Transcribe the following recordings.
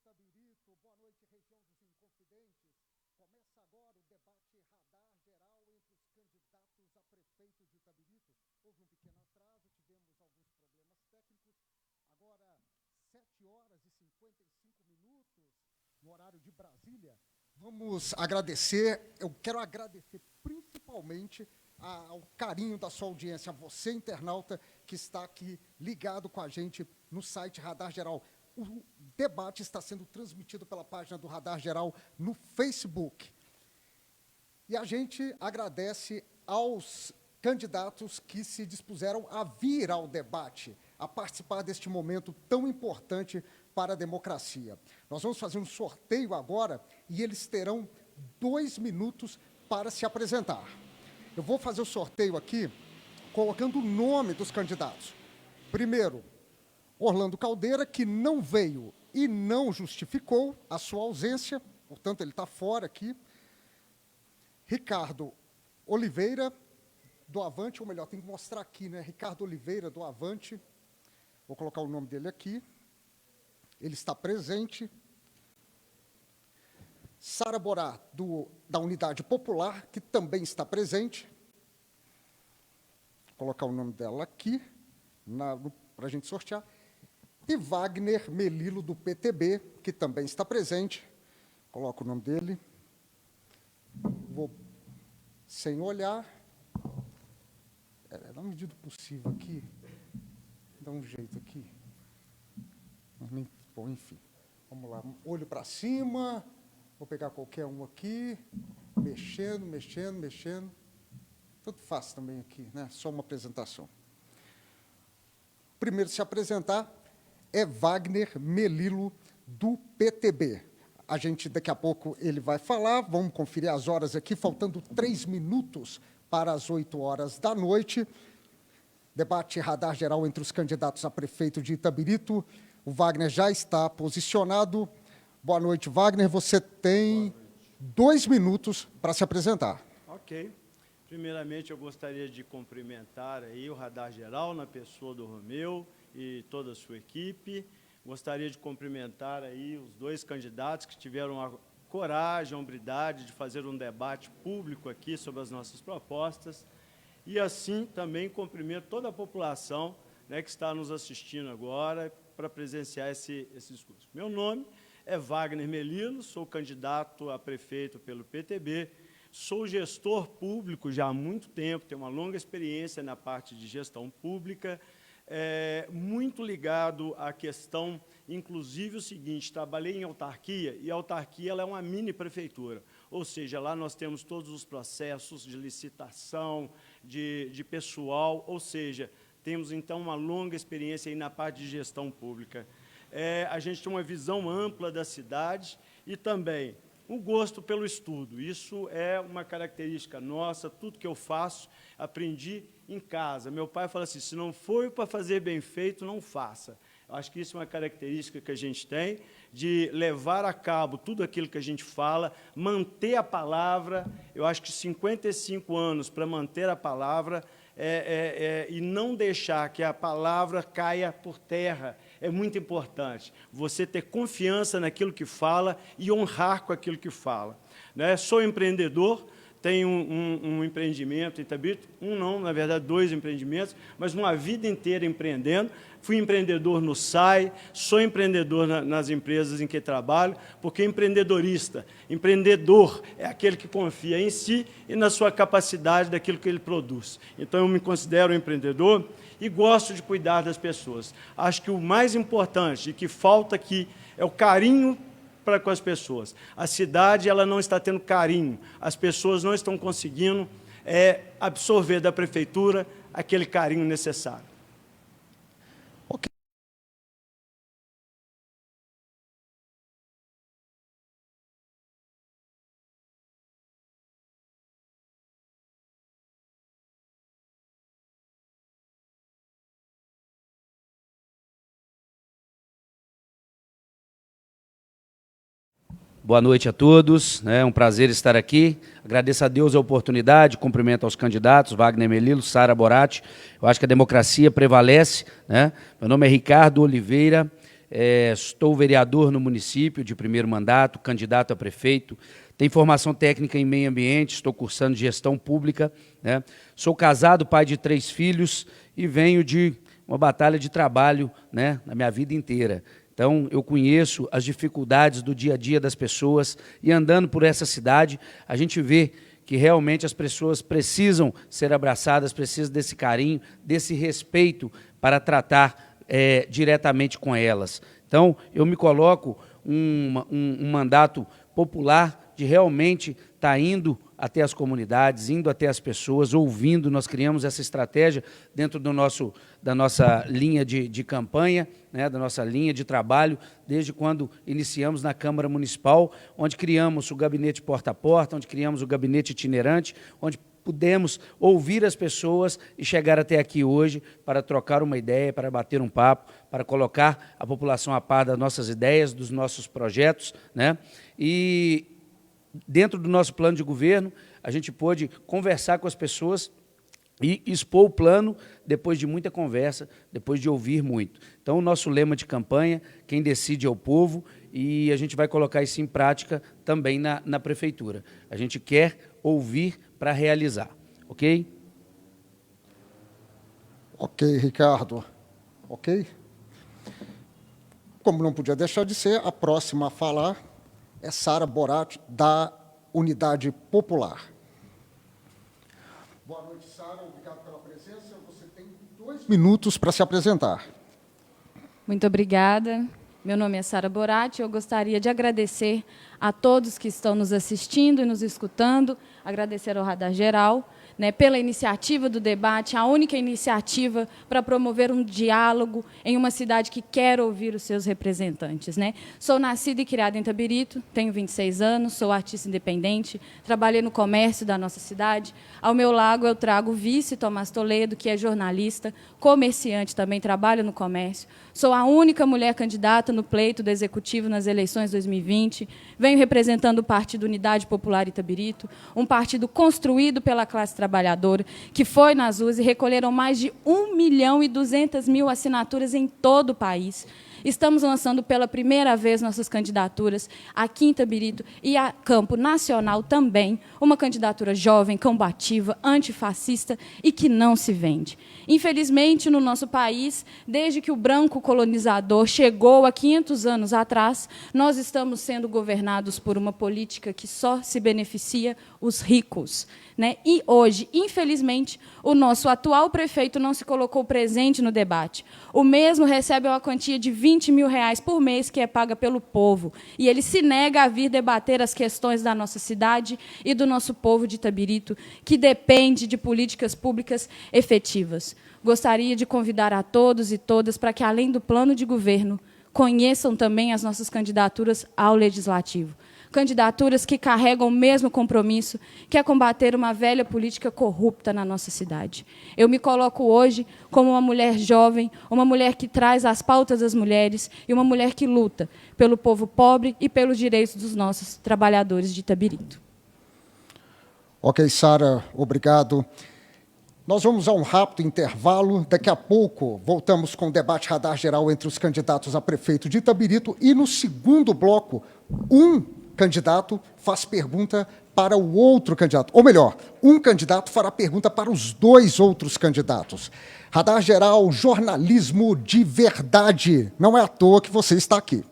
Itabirito, boa noite, região dos Inconfidentes. Começa agora o debate radar geral entre os candidatos a prefeito de Itabirito. Houve um pequeno atraso, tivemos alguns problemas técnicos. Agora, 7 horas e 55 minutos, no horário de Brasília. Vamos agradecer, eu quero agradecer principalmente ao carinho da sua audiência, a você, internauta, que está aqui ligado com a gente no site Radar Geral. O debate está sendo transmitido pela página do Radar Geral no Facebook. E a gente agradece aos candidatos que se dispuseram a vir ao debate, a participar deste momento tão importante para a democracia. Nós vamos fazer um sorteio agora e eles terão 2 minutos para se apresentar. Eu vou fazer o sorteio aqui colocando o nome dos candidatos. Primeiro, Orlando Caldeira, que não veio e não justificou a sua ausência, portanto, ele está fora aqui. Ricardo Oliveira, do Avante, ou melhor, tem que mostrar aqui, né? Ricardo Oliveira, do Avante. Vou colocar o nome dele aqui. Ele está presente. Sara Borá, da Unidade Popular, que também está presente. Vou colocar o nome dela aqui, para a gente sortear. E Wagner Melilo, do PTB, que também está presente. Coloco o nome dele. Vou, sem olhar. Na medida do possível aqui. Dá um jeito aqui. Bom, enfim. Vamos lá. Olho para cima. Vou pegar qualquer um aqui. Mexendo, mexendo, mexendo. Tudo fácil também aqui, né? Só uma apresentação. Primeiro se apresentar é Wagner Melilo, do PTB. A gente, daqui a pouco, ele vai falar, vamos conferir as horas aqui, faltando 3 minutos para as 8 horas da noite. Debate radar geral entre os candidatos a prefeito de Itabirito. O Wagner já está posicionado. Boa noite, Wagner. Você tem 2 minutos para se apresentar. Ok. Primeiramente, eu gostaria de cumprimentar aí o Radar Geral, na pessoa do Romeu e toda a sua equipe. Gostaria de cumprimentar aí os 2 candidatos que tiveram a coragem, a hombridade de fazer um debate público aqui sobre as nossas propostas. E, assim, também cumprimento toda a população, né, que está nos assistindo agora para presenciar esse discurso. Meu nome é Wagner Melilo, sou candidato a prefeito pelo PTB. Sou gestor público já há muito tempo, tenho uma longa experiência na parte de gestão pública, muito ligado à questão, inclusive o seguinte, trabalhei em autarquia, e a autarquia ela é uma mini-prefeitura, ou seja, lá nós temos todos os processos de licitação, de pessoal, ou seja, temos, então, uma longa experiência aí na parte de gestão pública. A gente tem uma visão ampla da cidade e também o gosto pelo estudo. Isso é uma característica nossa, tudo que eu faço, aprendi em casa. Meu pai fala assim, se não for para fazer bem feito, não faça. Eu acho que isso é uma característica que a gente tem, de levar a cabo tudo aquilo que a gente fala, manter a palavra. Eu acho que 55 anos para manter a palavra e não deixar que a palavra caia por terra. É muito importante você ter confiança naquilo que fala e honrar com aquilo que fala. Né? Sou empreendedor, tenho um empreendimento em Itabirito, na verdade 2 empreendimentos, mas uma vida inteira empreendendo. Fui empreendedor no SAI, sou empreendedor nas empresas em que trabalho, porque empreendedor é aquele que confia em si e na sua capacidade daquilo que ele produz. Então, eu me considero um empreendedor e gosto de cuidar das pessoas. Acho que o mais importante e que falta aqui é o carinho para com as pessoas. A cidade ela não está tendo carinho, as pessoas não estão conseguindo absorver da prefeitura aquele carinho necessário. Boa noite a todos, é um prazer estar aqui. Agradeço a Deus a oportunidade, cumprimento aos candidatos, Wagner Melilo, Sara Borá. Eu acho que a democracia prevalece, né? Meu nome é Ricardo Oliveira, Estou vereador no município de primeiro mandato, candidato a prefeito, tenho formação técnica em meio ambiente, estou cursando gestão pública, né? Sou casado, pai de 3 filhos e venho de uma batalha de trabalho, né, na minha vida inteira. Então, eu conheço as dificuldades do dia a dia das pessoas e andando por essa cidade, a gente vê que realmente as pessoas precisam ser abraçadas, precisam desse carinho, desse respeito para tratar diretamente com elas. Então, eu me coloco um mandato popular de realmente estar indo até as comunidades, indo até as pessoas, ouvindo. Nós criamos essa estratégia dentro da nossa linha de campanha, né, da nossa linha de trabalho, desde quando iniciamos na Câmara Municipal, onde criamos o gabinete porta a porta, onde criamos o gabinete itinerante, onde pudemos ouvir as pessoas e chegar até aqui hoje para trocar uma ideia, para bater um papo, para colocar a população a par das nossas ideias, dos nossos projetos, né? E dentro do nosso plano de governo, a gente pôde conversar com as pessoas e expor o plano depois de muita conversa, depois de ouvir muito. Então, o nosso lema de campanha, quem decide é o povo, e a gente vai colocar isso em prática também na prefeitura. A gente quer ouvir para realizar, ok? Ok, Ricardo. Ok? Como não podia deixar de ser, a próxima a falar é Sara Boratti, da Unidade Popular. Boa noite, Sara. Obrigado pela presença. Você tem 2 minutos para se apresentar. Muito obrigada. Meu nome é Sara Boratti. Eu gostaria de agradecer a todos que estão nos assistindo e nos escutando, agradecer ao Radar Geral, né, pela iniciativa do debate, a única iniciativa para promover um diálogo em uma cidade que quer ouvir os seus representantes, né? Sou nascida e criada em Itabirito, tenho 26 anos, sou artista independente, trabalhei no comércio da nossa cidade. Ao meu lado eu trago o vice Tomás Toledo, que é jornalista, comerciante, também trabalha no comércio. Sou a única mulher candidata no pleito do Executivo nas eleições 2020. Venho representando o Partido Unidade Popular Itabirito, um partido construído pela classe trabalhadora, que foi nas ruas e recolheram mais de 1.200.000 assinaturas em todo o país. Estamos lançando pela primeira vez nossas candidaturas aqui em Itabirito e a campo nacional também, uma candidatura jovem, combativa, antifascista e que não se vende. Infelizmente, no nosso país, desde que o branco colonizador chegou há 500 anos atrás, nós estamos sendo governados por uma política que só se beneficia os ricos, né? E hoje, infelizmente, o nosso atual prefeito não se colocou presente no debate. O mesmo recebe uma quantia de R$20.000 por mês, que é paga pelo povo. E ele se nega a vir debater as questões da nossa cidade e do nosso povo de Itabirito, que depende de políticas públicas efetivas. Gostaria de convidar a todos e todas para que, além do plano de governo, conheçam também as nossas candidaturas ao Legislativo. Candidaturas que carregam o mesmo compromisso, que é combater uma velha política corrupta na nossa cidade. Eu me coloco hoje como uma mulher jovem, uma mulher que traz as pautas das mulheres e uma mulher que luta pelo povo pobre e pelos direitos dos nossos trabalhadores de Itabirito. Ok, Sara, obrigado. Nós vamos a um rápido intervalo. Daqui a pouco voltamos com o debate Radar Geral entre os candidatos a prefeito de Itabirito e, no segundo bloco, um candidato faz pergunta para o outro candidato. Ou melhor, um candidato fará pergunta para os 2 outros candidatos. Radar Geral, jornalismo de verdade. Não é à toa que você está aqui.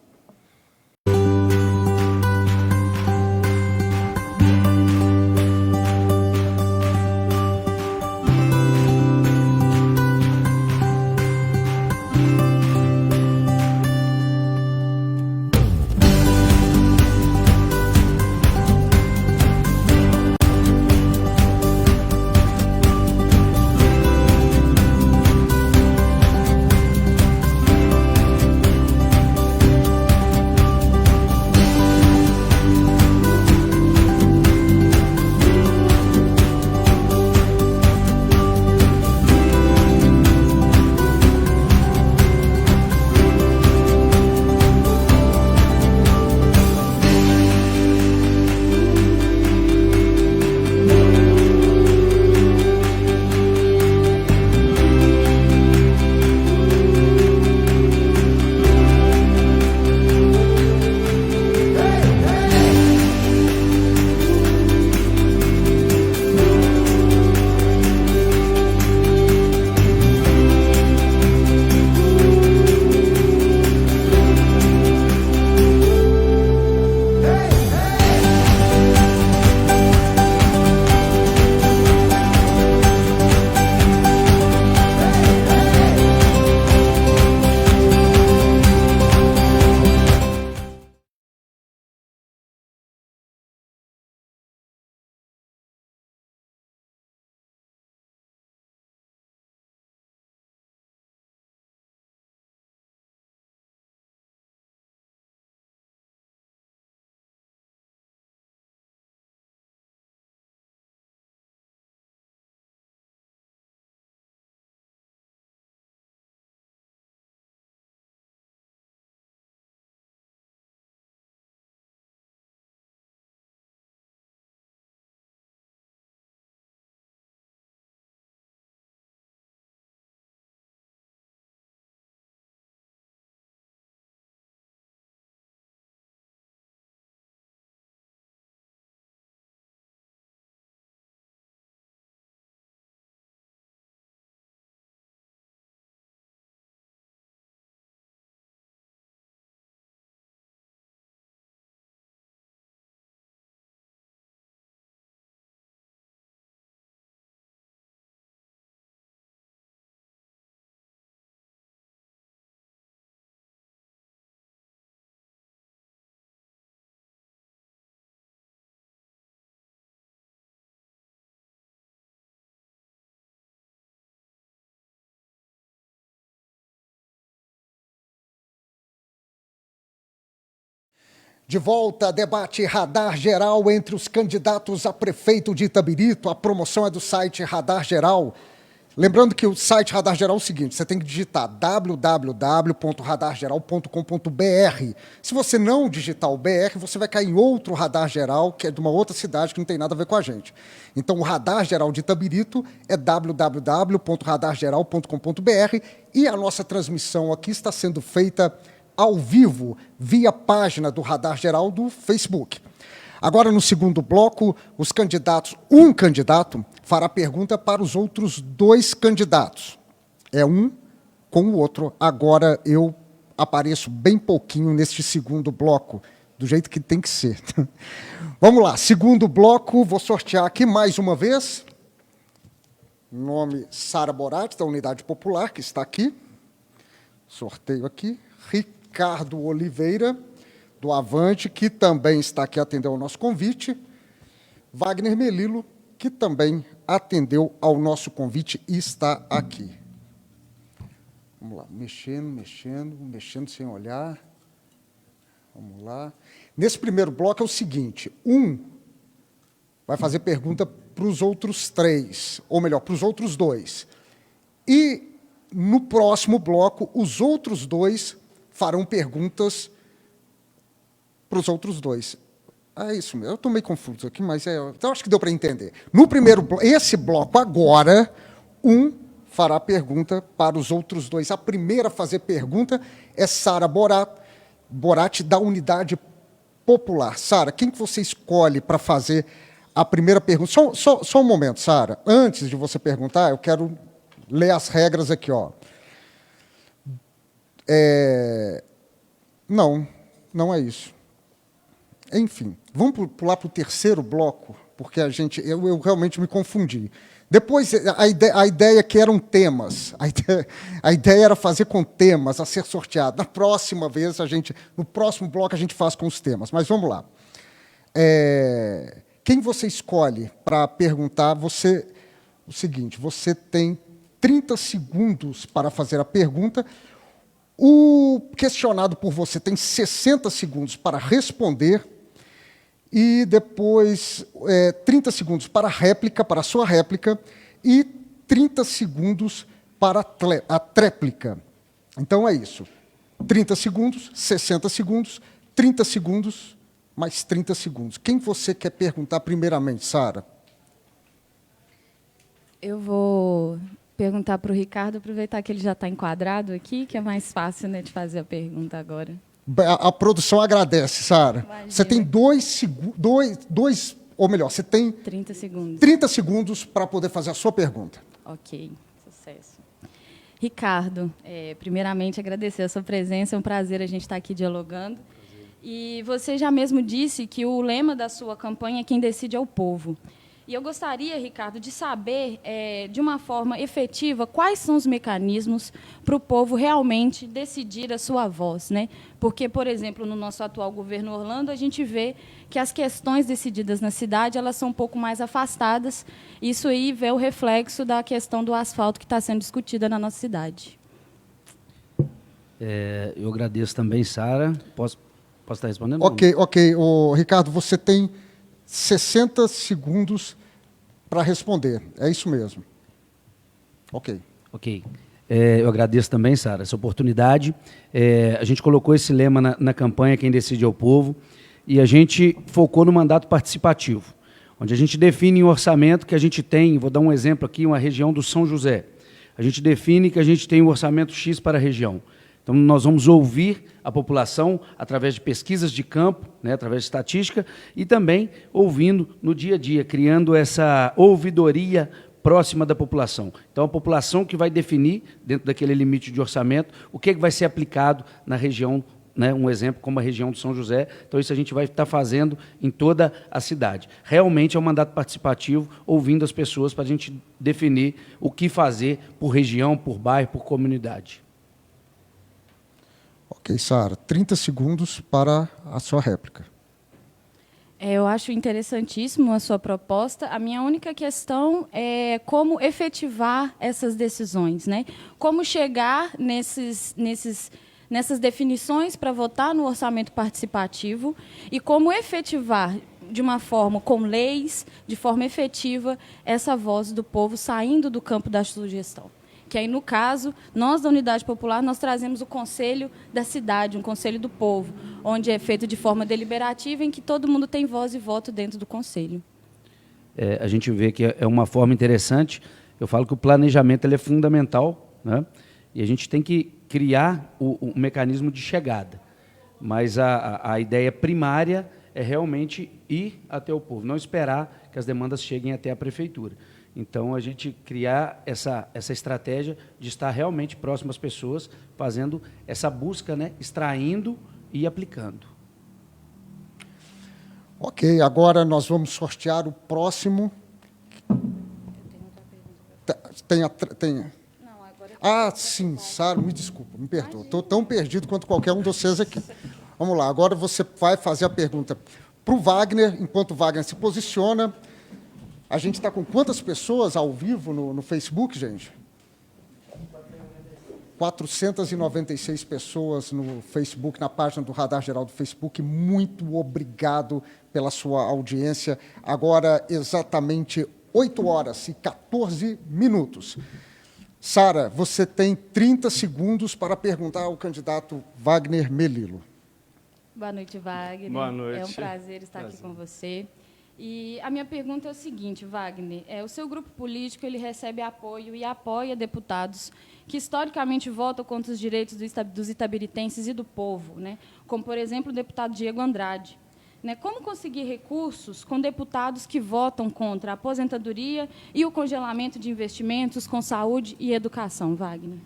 De volta, debate Radar Geral entre os candidatos a prefeito de Itabirito. A promoção é do site Radar Geral. Lembrando que o site Radar Geral é o seguinte, você tem que digitar www.radargeral.com.br. Se você não digitar o BR, você vai cair em outro Radar Geral, que é de uma outra cidade que não tem nada a ver com a gente. Então, o Radar Geral de Itabirito é www.radargeral.com.br e a nossa transmissão aqui está sendo feita ao vivo, via página do Radar Geral do Facebook. Agora, no segundo bloco, os candidatos, um candidato fará pergunta para os outros dois candidatos. É um com o outro. Agora eu apareço bem pouquinho neste segundo bloco, do jeito que tem que ser. Vamos lá, segundo bloco, vou sortear aqui mais uma vez. Nome Sara Boratti, da Unidade Popular, que está aqui. Sorteio aqui. Ricardo Oliveira, do Avante, que também está aqui, atendeu ao nosso convite. Wagner Melilo, que também atendeu ao nosso convite e está aqui. Vamos lá, mexendo sem olhar. Vamos lá. Nesse primeiro bloco é o seguinte, um vai fazer pergunta para os outros três, ou melhor, para os outros dois. E, no próximo bloco, os outros dois farão perguntas para os outros dois. É isso mesmo. Eu estou meio confuso aqui, mas então acho que deu para entender. No primeiro esse bloco agora, um fará pergunta para os outros dois. A primeira a fazer pergunta é Sara Boratti, da Unidade Popular. Sara, quem que você escolhe para fazer a primeira pergunta? Só um momento, Sara. Antes de você perguntar, eu quero ler as regras aqui, ó. Não é isso. Enfim, vamos pular para o terceiro bloco, porque eu realmente me confundi. Depois, a ideia que eram temas. A ideia era fazer com temas a ser sorteado. Na próxima vez, no próximo bloco, a gente faz com os temas. Mas vamos lá. Quem você escolhe para perguntar, o seguinte, você tem 30 segundos para fazer a pergunta. O questionado por você tem 60 segundos para responder e depois 30 segundos para a sua réplica e 30 segundos para a tréplica. Então é isso. 30 segundos, 60 segundos, 30 segundos, mais 30 segundos. Quem você quer perguntar primeiramente, Sara? Eu vou perguntar para o Ricardo, aproveitar que ele já está enquadrado aqui, que é mais fácil, né, de fazer a pergunta agora. A produção agradece, Sara. Você tem você tem 30 segundos. 30 segundos para poder fazer a sua pergunta. Ok, sucesso. Ricardo, primeiramente agradecer a sua presença, é um prazer a gente estar aqui dialogando. E você já mesmo disse que o lema da sua campanha é quem decide é o povo. E eu gostaria, Ricardo, de saber, de uma forma efetiva, quais são os mecanismos para o povo realmente decidir a sua voz, né? Porque, por exemplo, no nosso atual governo Orlando, a gente vê que as questões decididas na cidade elas são um pouco mais afastadas. Isso aí vê o reflexo da questão do asfalto que está sendo discutida na nossa cidade. Eu agradeço também, Sara. Posso estar respondendo? Ok. Ricardo, você tem 60 segundos para responder. É isso mesmo. Ok. Eu agradeço também, Sara, essa oportunidade. A gente colocou esse lema na campanha Quem Decide é o Povo, e a gente focou no mandato participativo, onde a gente define um orçamento que a gente tem, vou dar um exemplo aqui, uma região do São José. A gente define que a gente tem um orçamento X para a região. Então, nós vamos ouvir a população através de pesquisas de campo, né, através de estatística, e também ouvindo no dia a dia, criando essa ouvidoria próxima da população. Então, a população que vai definir, dentro daquele limite de orçamento, o que vai ser aplicado na região, né, um exemplo como a região do São José. Então, isso a gente vai estar fazendo em toda a cidade. Realmente é um mandato participativo, ouvindo as pessoas para a gente definir o que fazer por região, por bairro, por comunidade. Ok, Sara, 30 segundos para a sua réplica. Eu acho interessantíssimo a sua proposta. A minha única questão é como efetivar essas decisões, né? Como chegar nessas definições para votar no orçamento participativo e como efetivar de uma forma, com leis, de forma efetiva, essa voz do povo saindo do campo da sugestão. Que aí, no caso, nós da Unidade Popular, nós trazemos o Conselho da Cidade, um Conselho do Povo, onde é feito de forma deliberativa, em que todo mundo tem voz e voto dentro do Conselho. A gente vê que é uma forma interessante. Eu falo que o planejamento ele é fundamental, né? E a gente tem que criar o mecanismo de chegada. Mas a ideia primária é realmente ir até o povo, não esperar que as demandas cheguem até a prefeitura. Então, a gente criar essa estratégia de estar realmente próximo às pessoas, fazendo essa busca, né, extraindo e aplicando. Ok, agora nós vamos sortear o próximo. Tem. Ah, sim, Sara, me desculpa, me perdoa. Estou tão perdido quanto qualquer um de vocês aqui. Vamos lá, agora você vai fazer a pergunta para o Wagner, enquanto o Wagner se posiciona. A gente está com quantas pessoas ao vivo no Facebook, gente? 496 pessoas no Facebook, na página do Radar Geral do Facebook. Muito obrigado pela sua audiência. Agora, exatamente 8h14. Sara, você tem 30 segundos para perguntar ao candidato Wagner Melilo. Boa noite, Wagner. Boa noite. É um prazer estar aqui com você. E a minha pergunta é o seguinte, Wagner, o seu grupo político ele recebe apoio e apoia deputados que historicamente votam contra os direitos dos itabiritenses e do povo, né? Como, por exemplo, o deputado Diego Andrade. Né? Como conseguir recursos com deputados que votam contra a aposentadoria e o congelamento de investimentos com saúde e educação, Wagner?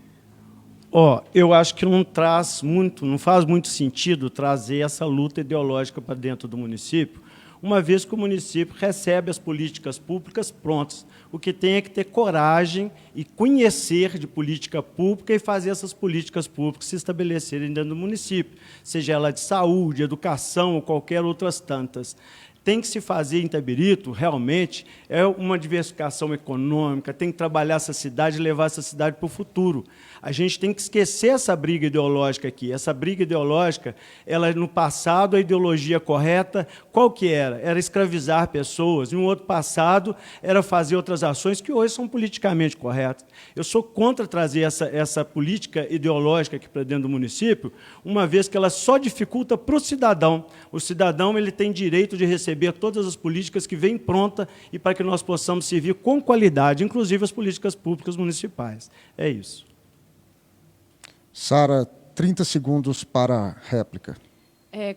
Eu acho que não faz muito sentido trazer essa luta ideológica para dentro do município, uma vez que o município recebe as políticas públicas prontas. O que tem é que ter coragem e conhecer de política pública e fazer essas políticas públicas se estabelecerem dentro do município, seja ela de saúde, educação ou qualquer outras tantas. Tem que se fazer em Itabirito, realmente, é uma diversificação econômica, tem que trabalhar essa cidade e levar essa cidade para o futuro. A gente tem que esquecer essa briga ideológica aqui. Essa briga ideológica, no passado, a ideologia correta, qual que era? Era escravizar pessoas. No outro passado, era fazer outras ações que hoje são politicamente corretas. Eu sou contra trazer essa política ideológica aqui para dentro do município, uma vez que ela só dificulta para o cidadão. O cidadão ele tem direito de receber todas as políticas que vêm pronta e para que nós possamos servir com qualidade, inclusive as políticas públicas municipais. É isso. Sara, 30 segundos para a réplica.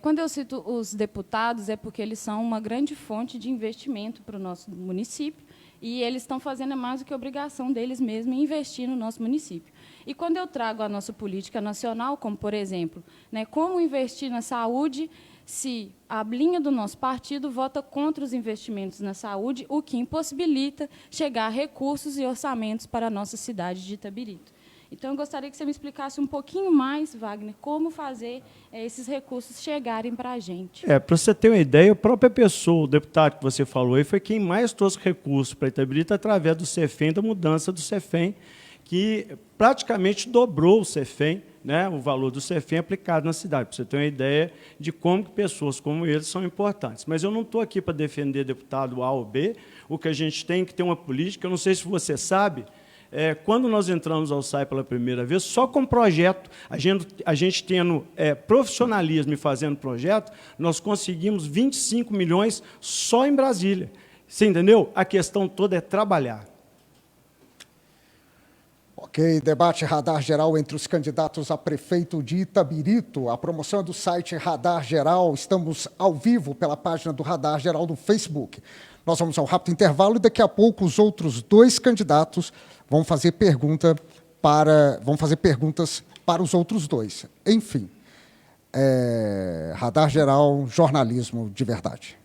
Quando eu cito os deputados, é porque eles são uma grande fonte de investimento para o nosso município e eles estão fazendo mais do que obrigação deles mesmos em investir no nosso município. E quando eu trago a nossa política nacional, como, por exemplo, né, como investir na saúde, se a linha do nosso partido vota contra os investimentos na saúde, o que impossibilita chegar a recursos e orçamentos para a nossa cidade de Itabirito. Então, eu gostaria que você me explicasse um pouquinho mais, Wagner, como fazer esses recursos chegarem para a gente. Para você ter uma ideia, a própria pessoa, o deputado que você falou aí, foi quem mais trouxe recursos para Itabirito através do CEFEM, da mudança do CEFEM, que praticamente dobrou o CEFEM, né, o valor do CEFEM aplicado na cidade, para você ter uma ideia de como que pessoas como eles são importantes. Mas eu não estou aqui para defender deputado A ou B, o que a gente tem que ter uma política, eu não sei se você sabe, quando nós entramos ao SAI pela primeira vez, só com projeto, a gente tendo profissionalismo e fazendo projeto, nós conseguimos 25 milhões só em Brasília. Você entendeu? A questão toda é trabalhar. Ok, debate Radar Geral entre os candidatos a prefeito de Itabirito. A promoção é do site Radar Geral. Estamos ao vivo pela página do Radar Geral do Facebook. Nós vamos ao rápido intervalo e daqui a pouco os outros dois candidatos vão fazer perguntas para os outros dois. Enfim, Radar Geral, jornalismo de verdade.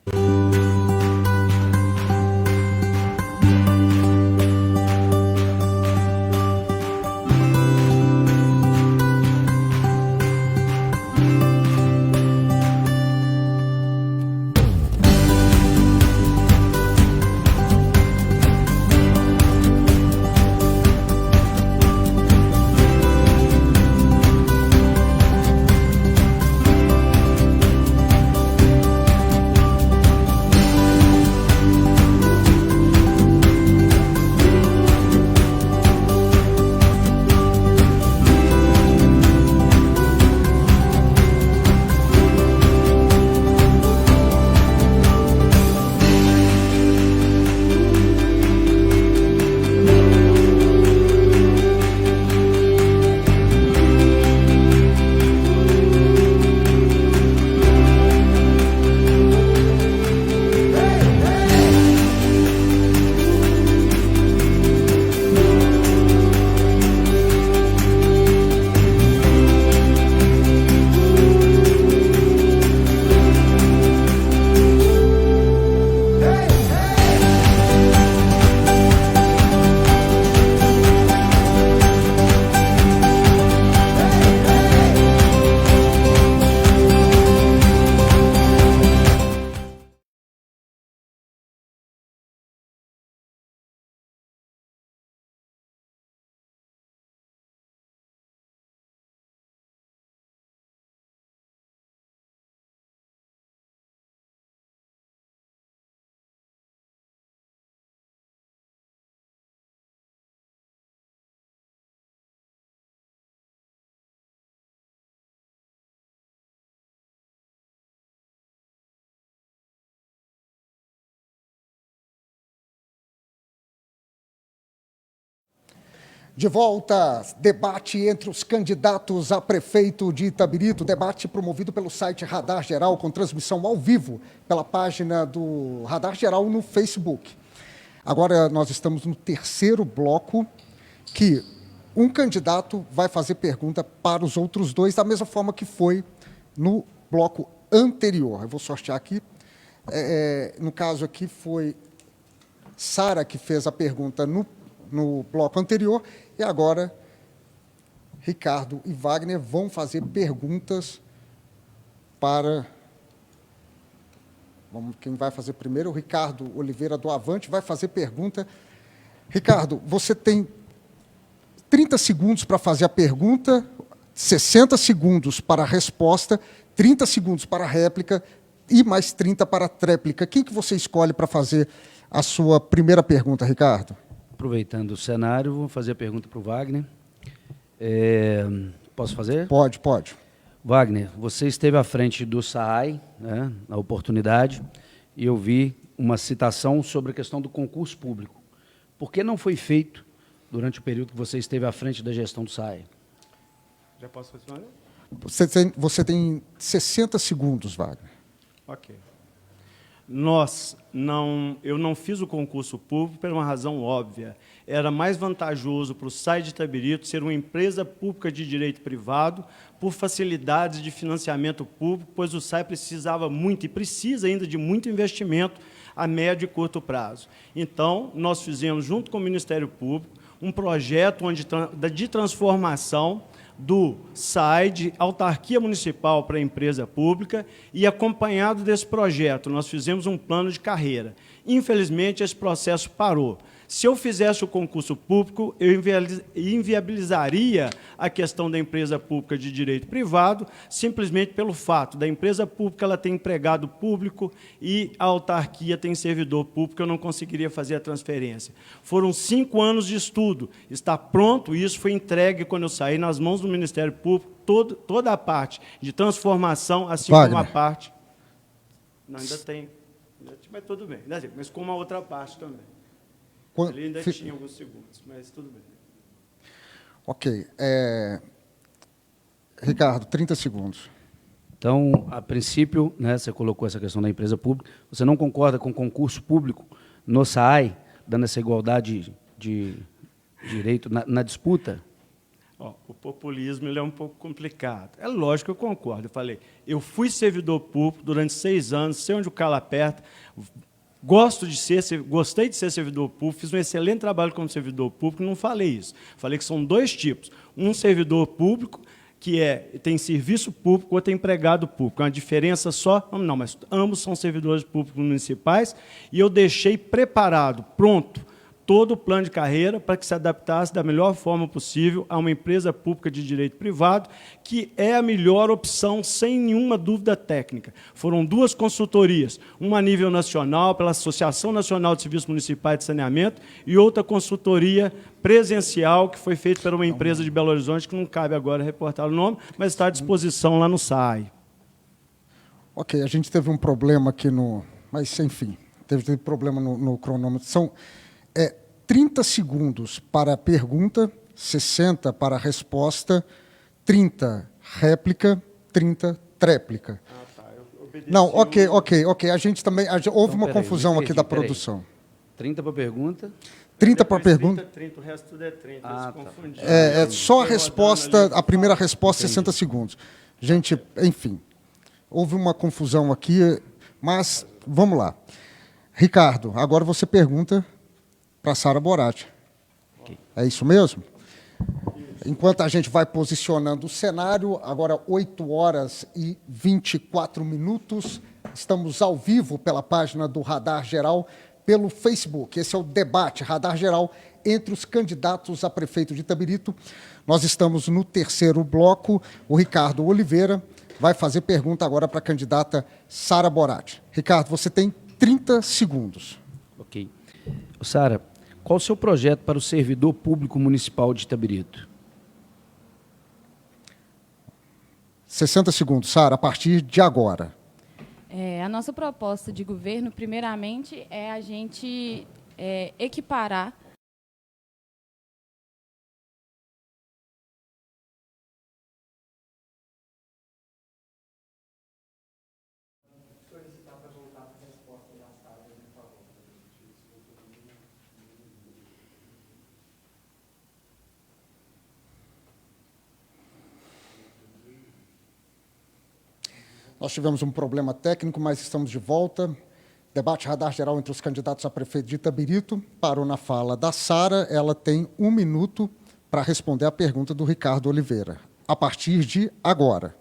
De volta, debate entre os candidatos a prefeito de Itabirito, debate promovido pelo site Radar Geral, com transmissão ao vivo pela página do Radar Geral no Facebook. Agora nós estamos no terceiro bloco, que um candidato vai fazer pergunta para os outros dois, da mesma forma que foi no bloco anterior. Eu vou sortear aqui. No caso aqui foi Sara que fez a pergunta no bloco anterior, e agora Ricardo e Wagner vão fazer perguntas para... Quem vai fazer primeiro? O Ricardo Oliveira do Avante vai fazer pergunta. Ricardo, você tem 30 segundos para fazer a pergunta, 60 segundos para a resposta, 30 segundos para a réplica e mais 30 para a tréplica. Quem que você escolhe para fazer a sua primeira pergunta, Ricardo? Aproveitando o cenário, vou fazer a pergunta para o Wagner. Posso fazer? Pode, pode. Wagner, você esteve à frente do SAAI, né, na oportunidade, e eu vi uma citação sobre a questão do concurso público. Por que não foi feito durante o período que você esteve à frente da gestão do SAAI? Já posso responder? Você tem 60 segundos, Wagner. Ok. Eu não fiz o concurso público por uma razão óbvia. Era mais vantajoso para o SAAI de Itabirito ser uma empresa pública de direito privado por facilidades de financiamento público, pois o SAAI precisava muito e precisa ainda de muito investimento a médio e curto prazo. Então, nós fizemos, junto com o Ministério Público, um projeto de transformação do SAAI, de autarquia municipal para a empresa pública, e, acompanhado desse projeto, nós fizemos um plano de carreira. Infelizmente, esse processo parou. Se eu fizesse o concurso público, eu inviabilizaria a questão da empresa pública de direito privado, simplesmente pelo fato da empresa pública ela ter empregado público e a autarquia tem servidor público, eu não conseguiria fazer a transferência. Foram 5 anos de estudo, está pronto, e isso foi entregue quando eu saí nas mãos do Ministério Público, toda a parte de transformação, assim Wagner. como a parte... Não, ainda tem, mas tudo bem, mas com uma outra parte também. Ele ainda tinha alguns segundos, mas tudo bem. Ok. Ricardo, 30 segundos. Então, a princípio, né, você colocou essa questão da empresa pública, você não concorda com o concurso público no SAAI, dando essa igualdade de direito na disputa? O populismo ele é um pouco complicado. É lógico que eu concordo. Eu falei, eu fui servidor público durante 6 anos, sei onde o calo aperta, gostei de ser servidor público, fiz um excelente trabalho como servidor público, não falei isso. Falei que são 2 tipos. Um servidor público, que tem serviço público, outro é empregado público. É uma diferença só? Não, mas ambos são servidores públicos municipais, e eu deixei preparado, pronto, todo o plano de carreira para que se adaptasse da melhor forma possível a uma empresa pública de direito privado, que é a melhor opção, sem nenhuma dúvida técnica. Foram 2 consultorias, uma a nível nacional, pela Associação Nacional de Serviços Municipais de Saneamento, e outra consultoria presencial, que foi feita por uma empresa de Belo Horizonte, que não cabe agora reportar o nome, mas está à disposição lá no SAAI. Ok, a gente teve um problema aqui no... Mas, enfim, teve problema no cronômetro. São 30 segundos para a pergunta, 60 para a resposta, 30 réplica, 30 tréplica. Não, ok. A gente também... Houve uma confusão aqui da produção. 30 para a pergunta. 30 para a pergunta. 30, o resto tudo é 30. Tá. Só a resposta, a primeira resposta, 60 segundos. Gente, enfim, houve uma confusão aqui, mas vamos lá. Ricardo, agora você pergunta para a Sara Boratti. Okay. É isso mesmo? Enquanto a gente vai posicionando o cenário, agora 8 horas e 24 minutos, estamos ao vivo pela página do Radar Geral, pelo Facebook. Esse é o debate Radar Geral entre os candidatos a prefeito de Itabirito. Nós estamos no terceiro bloco. O Ricardo Oliveira vai fazer pergunta agora para a candidata Sara Boratti. Ricardo, você tem 30 segundos. Ok. Sara, qual o seu projeto para o servidor público municipal de Itabirito? 60 segundos, Sara, a partir de agora. A nossa proposta de governo, primeiramente, é a gente equiparar Nós tivemos um problema técnico, mas estamos de volta. Debate radar geral entre os candidatos a prefeito de Itabirito. Parou na fala da Sara. Ela tem 1 minuto para responder a pergunta do Ricardo Oliveira, a partir de agora.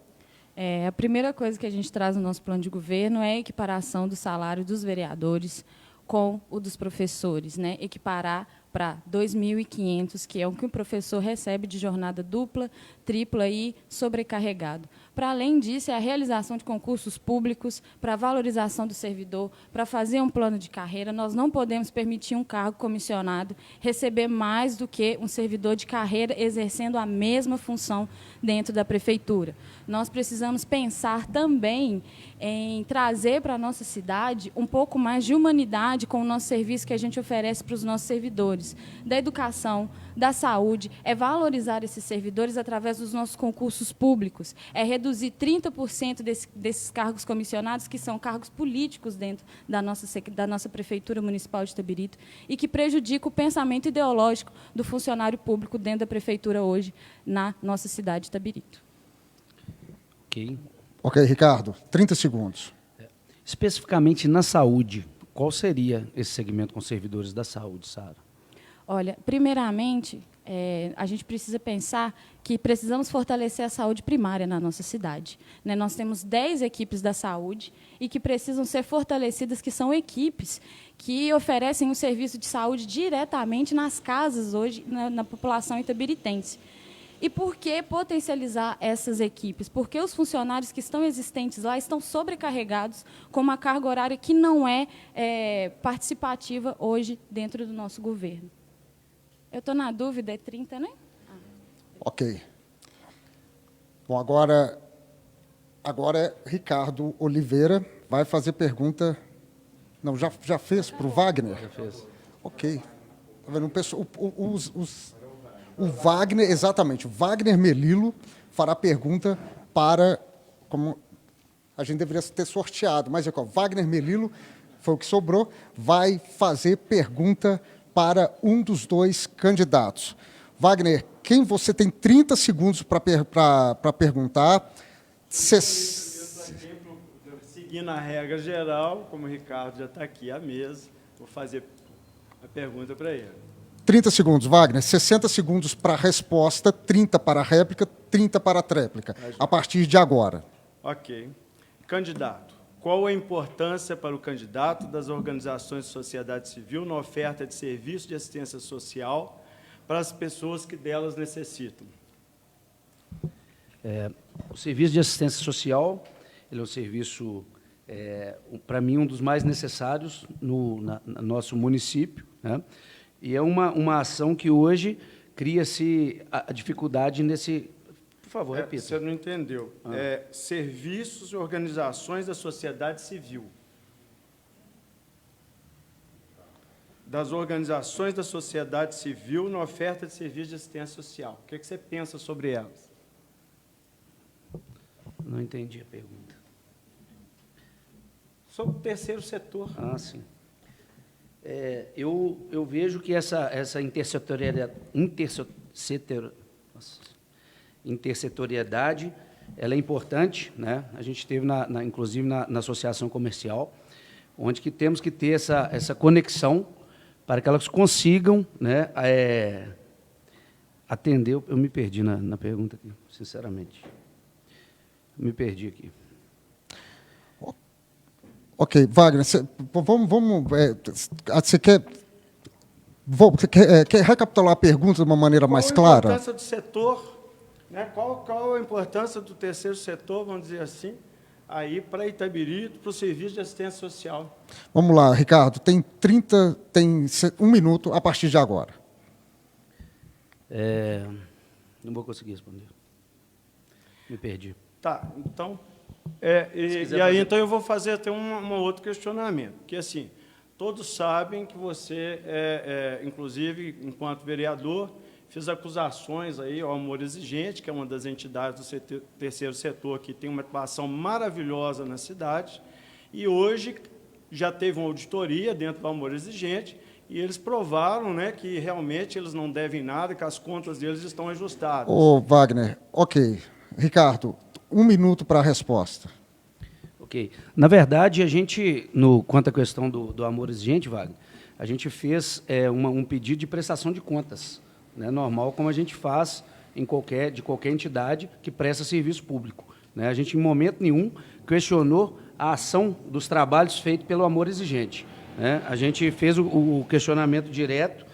A primeira coisa que a gente traz no nosso plano de governo é a equiparação do salário dos vereadores com o dos professores, né? Equiparar para R$ 2.500, que é o que o professor recebe de jornada dupla, tripla e sobrecarregado. Para além disso, é a realização de concursos públicos para a valorização do servidor, para fazer um plano de carreira. Nós não podemos permitir um cargo comissionado receber mais do que um servidor de carreira exercendo a mesma função dentro da prefeitura. Nós precisamos pensar também em trazer para a nossa cidade um pouco mais de humanidade com o nosso serviço que a gente oferece para os nossos servidores, da educação, da saúde, é valorizar esses servidores através dos nossos concursos públicos, é reduzir 30% desses cargos comissionados, que são cargos políticos dentro da nossa Prefeitura Municipal de Itabirito, e que prejudica o pensamento ideológico do funcionário público dentro da Prefeitura hoje, na nossa cidade de Itabirito. Ok, Ricardo, 30 segundos. Especificamente na saúde, qual seria esse segmento com servidores da saúde, Sara? Olha, primeiramente, a gente precisa pensar que precisamos fortalecer a saúde primária na nossa cidade, né? Nós temos 10 equipes da saúde e que precisam ser fortalecidas, que são equipes que oferecem um serviço de saúde diretamente nas casas hoje, na população itabiritense. E por que potencializar essas equipes? Porque os funcionários que estão existentes lá estão sobrecarregados com uma carga horária que não é participativa hoje dentro do nosso governo. Eu estou na dúvida, é 30, né? Ok. Bom, agora é Ricardo Oliveira, vai fazer pergunta... Não, já fez para o Wagner? Já fez. Ok. Tá vendo? O Wagner, exatamente, o Wagner Melilo fará pergunta para, como a gente deveria ter sorteado, mas é que o Wagner Melilo foi o que sobrou, vai fazer pergunta para um dos 2 candidatos. Wagner, quem você tem 30 segundos para perguntar? Seguindo a regra geral, como o Ricardo já está aqui à mesa, vou fazer a pergunta para ele. 30 segundos, Wagner. 60 segundos para a resposta, 30 para a réplica, 30 para a tréplica, a partir de agora. Ok. Candidato, qual a importância para o candidato das organizações de sociedade civil na oferta de serviço de assistência social para as pessoas que delas necessitam? O serviço de assistência social, ele é um serviço, para mim, um dos mais necessários no nosso município, né? E é uma ação que hoje cria-se a dificuldade nesse... Por favor, repita. Você não entendeu. Serviços e organizações da sociedade civil. Das organizações da sociedade civil na oferta de serviços de assistência social. O que você pensa sobre elas? Não entendi a pergunta. Sobre o terceiro setor. Ah, sim. Eu vejo que essa intersetorialidade ela é importante, né? A gente teve, inclusive, na associação comercial, onde que temos que ter essa conexão para que elas consigam, né, atender. Eu me perdi na pergunta aqui, sinceramente. Me perdi aqui. Ok, Wagner, você quer recapitular a pergunta de uma maneira mais clara? Qual a importância do setor, né? Qual a importância do terceiro setor, vamos dizer assim, aí para Itabirito, para o serviço de assistência social? Vamos lá, Ricardo, tem 1 minuto a partir de agora. Não vou conseguir responder. Me perdi. Tá, então... E aí, então, eu vou fazer até um outro questionamento, que, assim, todos sabem que você, inclusive, enquanto vereador, fez acusações aí ao Amor Exigente, que é uma das entidades do terceiro setor que tem uma atuação maravilhosa na cidade, e hoje já teve uma auditoria dentro do Amor Exigente, e eles provaram, né, que realmente eles não devem nada, que as contas deles estão ajustadas. Ô, Wagner, ok. Ricardo, 1 minuto para a resposta. Ok. Na verdade, a gente, quanto à questão do amor exigente, Wagner, a gente fez um pedido de prestação de contas, né, normal, como a gente faz de qualquer entidade que presta serviço público. Né? A gente, em momento nenhum, questionou a ação dos trabalhos feitos pelo amor exigente. Né? A gente fez o questionamento direto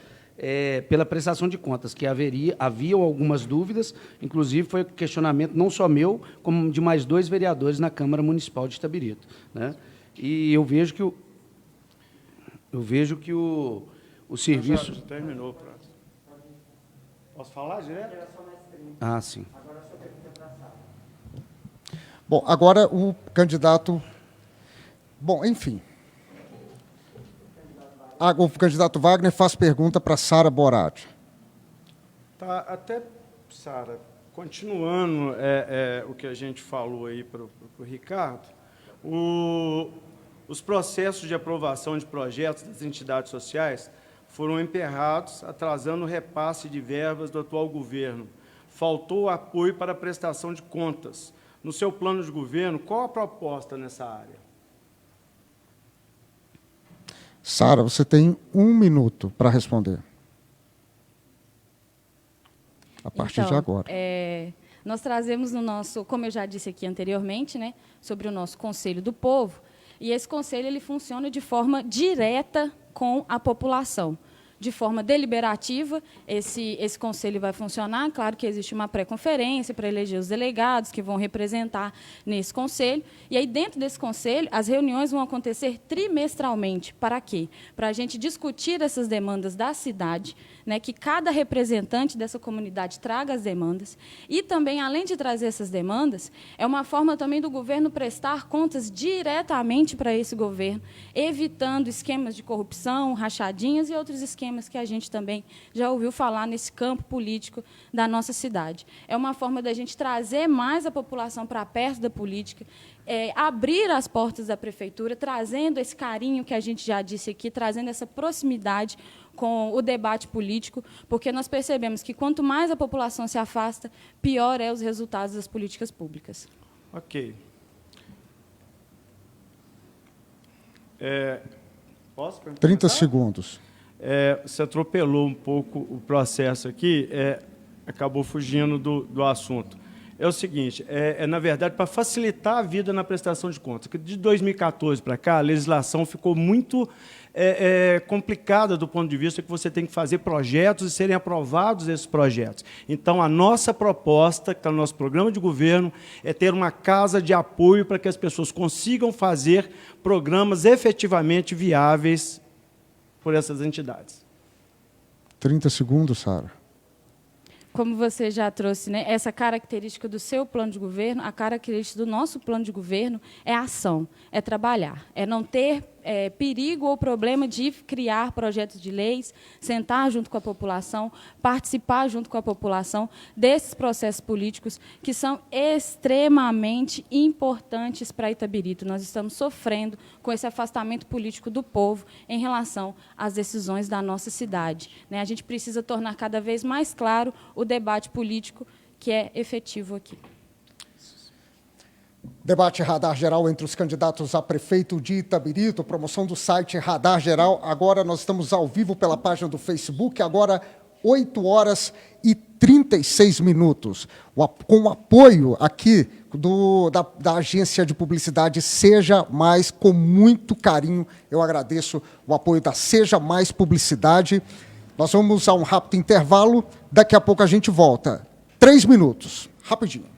pela prestação de contas, que haviam algumas dúvidas, inclusive foi questionamento não só meu, como de mais 2 vereadores na Câmara Municipal de Itabirito. Né? E eu vejo que o serviço... Já terminou, prazo. Posso falar direto? Ah, sim. Bom, agora o candidato... Bom, enfim. O candidato Wagner faz pergunta para Sara Boratti. Tá, até, Sara, continuando o que a gente falou aí para o Ricardo, os processos de aprovação de projetos das entidades sociais foram emperrados, atrasando o repasse de verbas do atual governo. Faltou apoio para a prestação de contas. No seu plano de governo, qual a proposta nessa área? Sara, você tem 1 minuto para responder. A partir de agora. Nós trazemos no nosso, como eu já disse aqui anteriormente, né, sobre o nosso Conselho do Povo, e esse conselho ele funciona de forma direta com a população. De forma deliberativa, esse conselho vai funcionar. Claro que existe uma pré-conferência para eleger os delegados que vão representar nesse conselho. E aí, dentro desse conselho, as reuniões vão acontecer trimestralmente. Para quê? Para a gente discutir essas demandas da cidade, né, que cada representante dessa comunidade traga as demandas. E também, além de trazer essas demandas, é uma forma também do governo prestar contas diretamente para esse governo, evitando esquemas de corrupção, rachadinhas e outros esquemas que a gente também já ouviu falar nesse campo político da nossa cidade. É uma forma da gente trazer mais a população para perto da política, abrir as portas da prefeitura, trazendo esse carinho que a gente já disse aqui, trazendo essa proximidade com o debate político, porque nós percebemos que quanto mais a população se afasta, pior os resultados das políticas públicas. Ok. Posso perguntar? 30 segundos. Você atropelou um pouco o processo aqui, acabou fugindo do assunto. É o seguinte, na verdade, para facilitar a vida na prestação de contas, que de 2014 para cá, a legislação ficou muito complicada do ponto de vista que você tem que fazer projetos e serem aprovados esses projetos. Então, a nossa proposta, que está no nosso programa de governo, é ter uma casa de apoio para que as pessoas consigam fazer programas efetivamente viáveis por essas entidades. 30 segundos, Sara. Como você já trouxe, né, essa característica do seu plano de governo, a característica do nosso plano de governo é a ação, é trabalhar, é não ter perigo ou problema de criar projetos de leis, sentar junto com a população, participar junto com a população desses processos políticos que são extremamente importantes para Itabirito. Nós estamos sofrendo com esse afastamento político do povo em relação às decisões da nossa cidade. Né? A gente precisa tornar cada vez mais claro o debate político que é efetivo aqui. Debate Radar Geral entre os candidatos a prefeito de Itabirito, promoção do site Radar Geral. Agora nós estamos ao vivo pela página do Facebook, agora 8h36. Com o apoio aqui da agência de publicidade Seja Mais, com muito carinho, eu agradeço o apoio da Seja Mais Publicidade. Nós vamos a um rápido intervalo, daqui a pouco a gente volta. 3 minutos, rapidinho.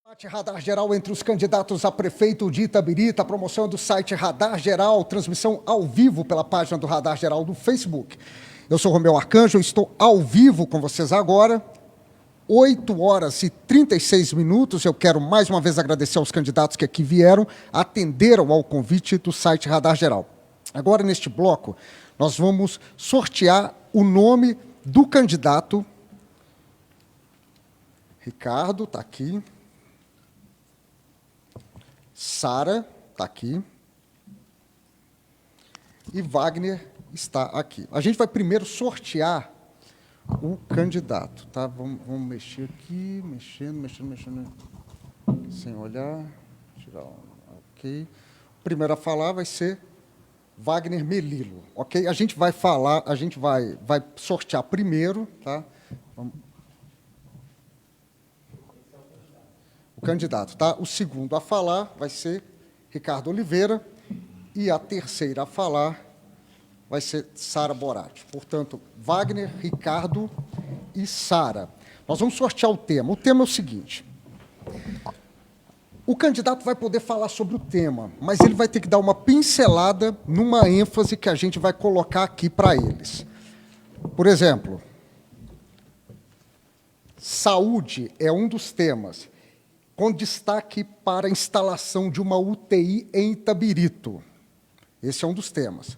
Debate Radar Geral entre os candidatos a prefeito de Itabirita, a promoção do site Radar Geral, transmissão ao vivo pela página do Radar Geral do Facebook. Eu sou Romeu Arcanjo, estou ao vivo com vocês agora, 8 horas e 36 minutos. Eu quero mais uma vez agradecer aos candidatos que aqui vieram, atenderam ao convite do site Radar Geral. Agora, neste bloco, nós vamos sortear o nome do candidato. Ricardo está aqui. Sara está aqui. E Wagner está aqui. A gente vai primeiro sortear o candidato, tá? Vamos mexer aqui, mexendo. Sem olhar. Tirar ok. O primeiro a falar vai ser Wagner Melilo, ok? A gente vai falar, a gente vai sortear primeiro, tá? O candidato, tá? O segundo a falar vai ser Ricardo Oliveira e a terceira a falar vai ser Sara Boratti. Portanto, Wagner, Ricardo e Sara. Nós vamos sortear o tema. O tema é o seguinte: o candidato vai poder falar sobre o tema, mas ele vai ter que dar uma pincelada numa ênfase que a gente vai colocar aqui para eles. Por exemplo, saúde é um dos temas, com destaque para a instalação de uma UTI em Itabirito. Esse é um dos temas.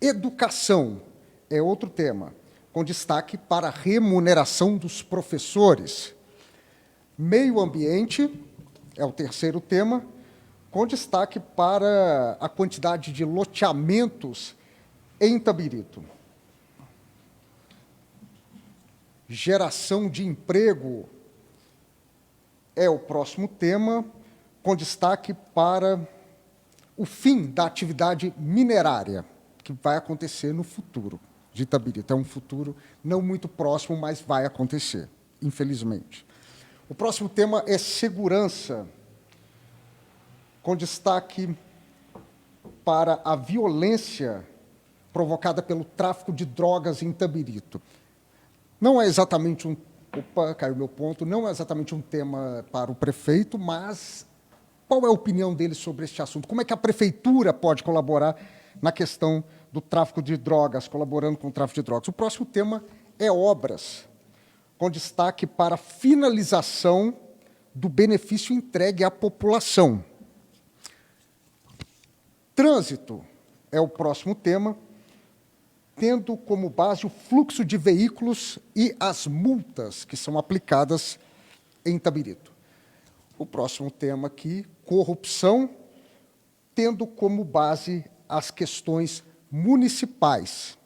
Educação é outro tema, com destaque para a remuneração dos professores. Meio ambiente é o terceiro tema, com destaque para a quantidade de loteamentos em Itabirito. Geração de emprego é o próximo tema, com destaque para o fim da atividade minerária, que vai acontecer no futuro de Itabirito. É um futuro não muito próximo, mas vai acontecer, infelizmente. O próximo tema é segurança, com destaque para a violência provocada pelo tráfico de drogas em Itabirito. Não é exatamente um... Opa, caiu meu ponto. Não é exatamente um tema para o prefeito, mas qual é a opinião dele sobre este assunto? Como é que a prefeitura pode colaborar na questão do tráfico de drogas, colaborando com o tráfico de drogas? O próximo tema é obras, com destaque para a finalização do benefício entregue à população. Trânsito é o próximo tema, tendo como base o fluxo de veículos e as multas que são aplicadas em Itabirito. O próximo tema aqui, corrupção, tendo como base as questões municipais.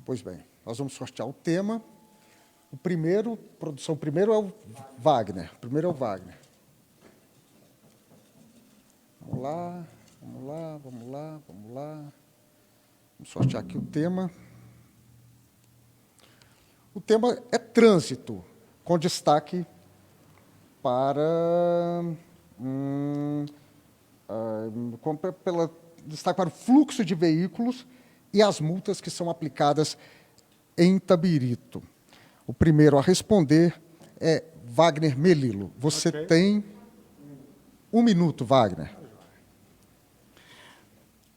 Pois bem, nós vamos sortear o tema. O primeiro, produção primeiro é o Wagner. Primeiro é o Wagner. Vamos lá. Vamos sortear aqui o tema. O tema é trânsito, com destaque para... destaque para o fluxo de veículos e as multas que são aplicadas em Itabirito. O primeiro a responder é Wagner Melilo. Você tem 1 minuto, Wagner.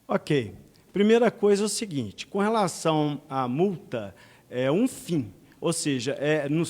Ok. Primeira coisa é o seguinte, com relação à multa, é um fim, ou seja,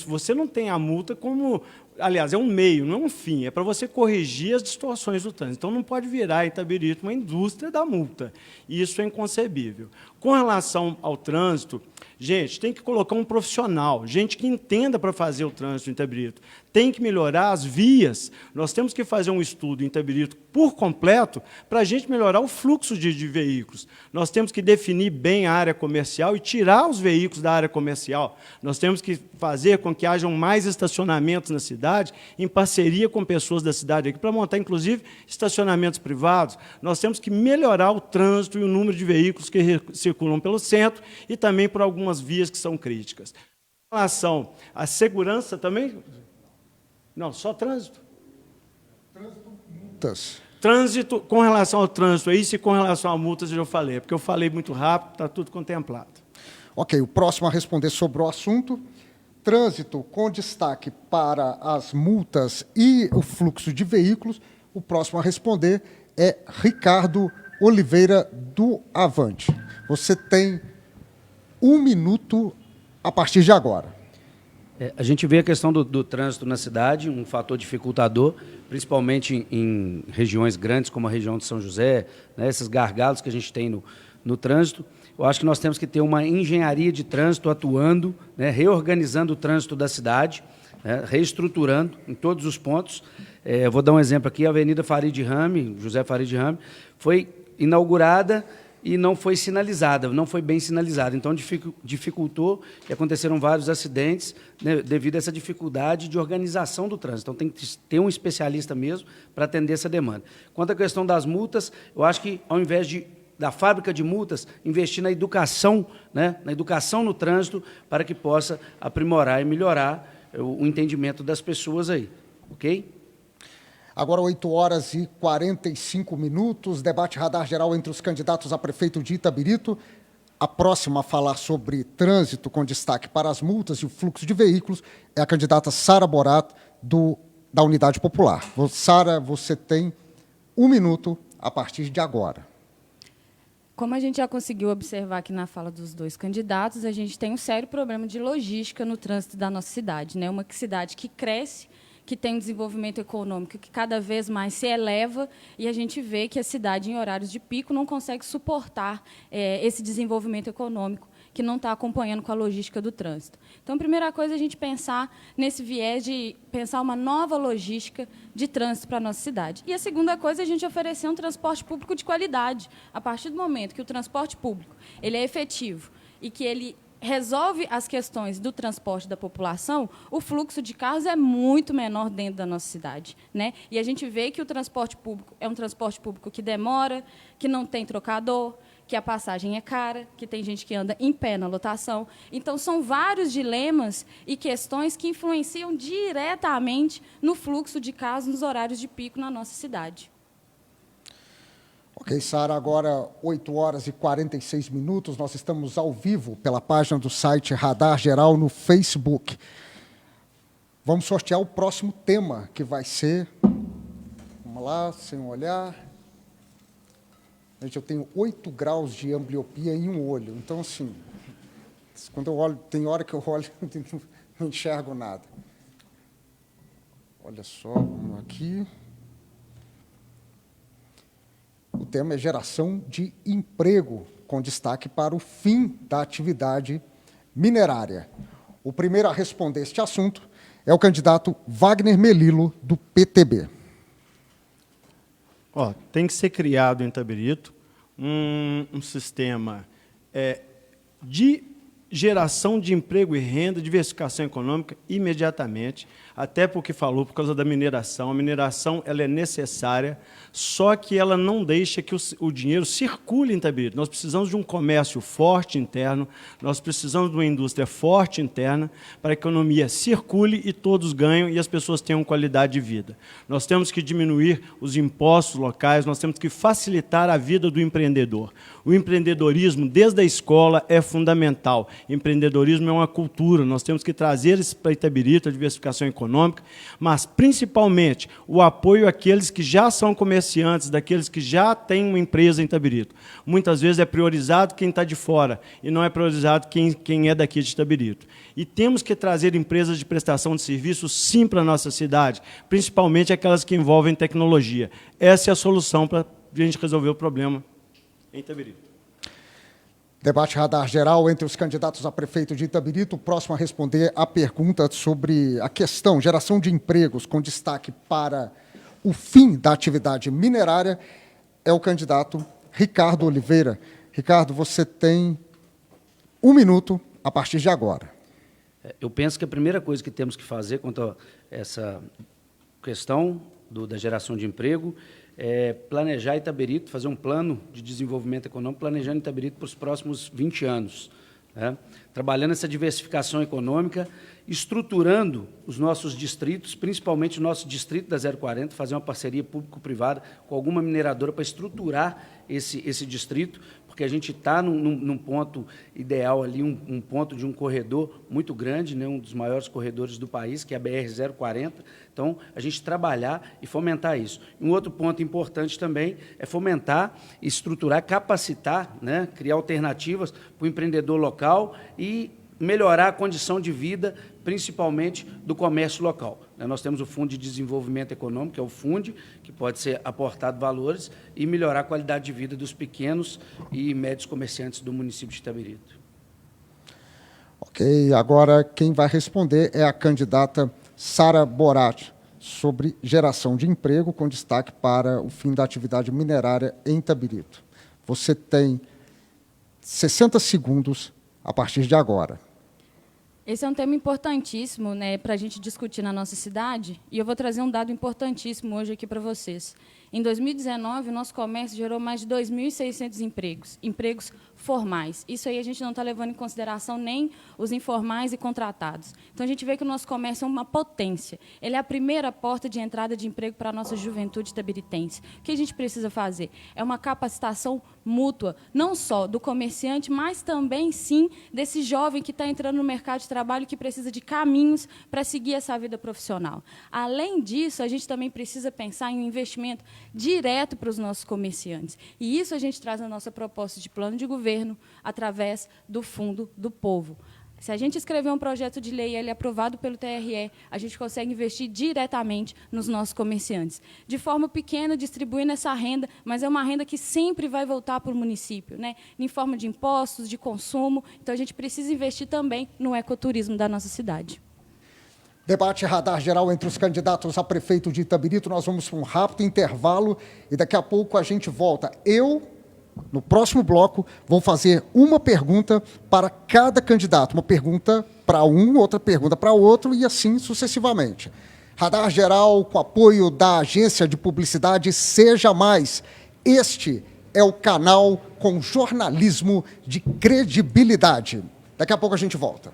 você não tem a multa como, aliás, é um meio, não é um fim, é para você corrigir as distorções do trânsito. Então, não pode virar Itabirito uma indústria da multa, e isso é inconcebível. Com relação ao trânsito, gente, tem que colocar um profissional, gente que entenda para fazer o trânsito em Itabirito. Tem que melhorar as vias. Nós temos que fazer um estudo em Itabirito por completo para a gente melhorar o fluxo de veículos. Nós temos que definir bem a área comercial e tirar os veículos da área comercial. Nós temos que fazer com que hajam mais estacionamentos na cidade, em parceria com pessoas da cidade aqui, para montar, inclusive, estacionamentos privados. Nós temos que melhorar o trânsito e o número de veículos que circulam pelo centro e também por algumas vias que são críticas. Com relação à segurança também... Não, só trânsito. Trânsito, multas. Trânsito, com relação ao trânsito, é isso, e com relação a multas eu já falei, porque eu falei muito rápido, está tudo contemplado. Ok, o próximo a responder sobre o assunto trânsito com destaque para as multas e o fluxo de veículos. O próximo a responder é Ricardo Oliveira, do Avante. Você tem 1 minuto a partir de agora. A gente vê a questão do trânsito na cidade, um fator dificultador, principalmente em regiões grandes, como a região de São José, né, esses gargalos que a gente tem no trânsito. Eu acho que nós temos que ter uma engenharia de trânsito atuando, né, reorganizando o trânsito da cidade, né, reestruturando em todos os pontos. Eu vou dar um exemplo aqui, a Avenida Farid Rami, José Farid Rami, foi inaugurada e não foi sinalizada, não foi bem sinalizada. Então, dificultou e aconteceram vários acidentes, né, devido a essa dificuldade de organização do trânsito. Então, tem que ter um especialista mesmo para atender essa demanda. Quanto à questão das multas, eu acho que, ao invés da fábrica de multas, investir na educação, né, na educação no trânsito, para que possa aprimorar e melhorar o entendimento das pessoas aí. Ok? Agora, 8h45, debate radar geral entre os candidatos a prefeito de Itabirito. A próxima a falar sobre trânsito com destaque para as multas e o fluxo de veículos é a candidata Sara Borat, da Unidade Popular. Sara, você tem 1 minuto a partir de agora. Como a gente já conseguiu observar aqui na fala dos dois candidatos, a gente tem um sério problema de logística no trânsito da nossa cidade, né? Uma cidade que cresce, que tem um desenvolvimento econômico que cada vez mais se eleva, e a gente vê que a cidade, em horários de pico, não consegue suportar esse desenvolvimento econômico, que não está acompanhando com a logística do trânsito. Então, a primeira coisa é a gente pensar nesse viés de pensar uma nova logística de trânsito para a nossa cidade. E a segunda coisa é a gente oferecer um transporte público de qualidade. A partir do momento que o transporte público ele é efetivo e que ele resolve as questões do transporte da população, o fluxo de carros é muito menor dentro da nossa cidade, né? E a gente vê que o transporte público é um transporte público que demora, que não tem trocador, que a passagem é cara, que tem gente que anda em pé na lotação. Então, são vários dilemas e questões que influenciam diretamente no fluxo de carros nos horários de pico na nossa cidade. Ok, Sara, agora 8h46, nós estamos ao vivo pela página do site Radar Geral no Facebook. Vamos sortear o próximo tema, que vai ser... Vamos lá, sem olhar. Gente, eu tenho 8 graus de ambliopia em um olho, então, assim, quando eu olho, tem hora que eu olho e não enxergo nada. Olha só, vamos aqui... O tema é geração de emprego, com destaque para o fim da atividade minerária. O primeiro a responder este assunto é o candidato Wagner Melilo, do PTB. Tem que ser criado em Itabirito um sistema de geração de emprego e renda, diversificação econômica imediatamente, até porque falou por causa da mineração. A mineração ela é necessária, só que ela não deixa que o dinheiro circule em Itabirito. Nós precisamos de um comércio forte interno, nós precisamos de uma indústria forte interna para a economia circule e todos ganham e as pessoas tenham qualidade de vida. Nós temos que diminuir os impostos locais, nós temos que facilitar a vida do empreendedor. O empreendedorismo, desde a escola, é fundamental. Empreendedorismo é uma cultura, nós temos que trazer isso para Itabirito, a diversificação econômica, mas, principalmente, o apoio àqueles que já são comerciantes, daqueles que já têm uma empresa em Itabirito. Muitas vezes é priorizado quem está de fora e não é priorizado quem é daqui de Itabirito. E temos que trazer empresas de prestação de serviços, sim, para a nossa cidade, principalmente aquelas que envolvem tecnologia. Essa é a solução para a gente resolver o problema em Itabirito. Debate radar geral entre os candidatos a prefeito de Itabirito. O próximo a responder a pergunta sobre a questão geração de empregos com destaque para o fim da atividade minerária é o candidato Ricardo Oliveira. Ricardo, você tem 1 minuto a partir de agora. Eu penso que a primeira coisa que temos que fazer quanto a essa questão da geração de emprego planejar Itabirito, fazer um plano de desenvolvimento econômico, planejando Itabirito para os próximos 20 anos. Né? Trabalhando essa diversificação econômica, estruturando os nossos distritos, principalmente o nosso distrito da 040, fazer uma parceria público-privada com alguma mineradora para estruturar esse distrito, porque a gente está num ponto ideal ali, um ponto de um corredor muito grande, né, um dos maiores corredores do país, que é a BR-040. Então, a gente trabalhar e fomentar isso. Um outro ponto importante também é fomentar, estruturar, capacitar, né, criar alternativas para o empreendedor local e melhorar a condição de vida, principalmente do comércio local. Nós temos o Fundo de Desenvolvimento Econômico, que é o FUND, que pode ser aportado valores e melhorar a qualidade de vida dos pequenos e médios comerciantes do município de Itabirito. Ok, agora quem vai responder é a candidata Sara Boratti, sobre geração de emprego, com destaque para o fim da atividade minerária em Itabirito. Você tem 60 segundos a partir de agora. Esse é um tema importantíssimo, né, para a gente discutir na nossa cidade, e eu vou trazer um dado importantíssimo hoje aqui para vocês. Em 2019, o nosso comércio gerou mais de 2.600 empregos formais. Isso aí a gente não está levando em consideração nem os informais e contratados. Então, a gente vê que o nosso comércio é uma potência. Ele é a primeira porta de entrada de emprego para a nossa juventude itabiritense. O que a gente precisa fazer? É uma capacitação mútua, não só do comerciante, mas também, sim, desse jovem que está entrando no mercado de trabalho, que precisa de caminhos para seguir essa vida profissional. Além disso, a gente também precisa pensar em um investimento direto para os nossos comerciantes. E isso a gente traz na nossa proposta de plano de governo, através do Fundo do Povo. Se a gente escrever um projeto de lei e ele é aprovado pelo TRE, a gente consegue investir diretamente nos nossos comerciantes. De forma pequena, distribuindo essa renda, mas é uma renda que sempre vai voltar para o município, né? Em forma de impostos, de consumo. Então, a gente precisa investir também no ecoturismo da nossa cidade. Debate radar geral entre os candidatos a prefeito de Itabirito. Nós vamos para um rápido intervalo e daqui a pouco a gente volta. No próximo bloco, vou fazer uma pergunta para cada candidato. Uma pergunta para um, outra pergunta para outro e assim sucessivamente. Radar geral com apoio da agência de publicidade Seja Mais. Este é o canal com jornalismo de credibilidade. Daqui a pouco a gente volta.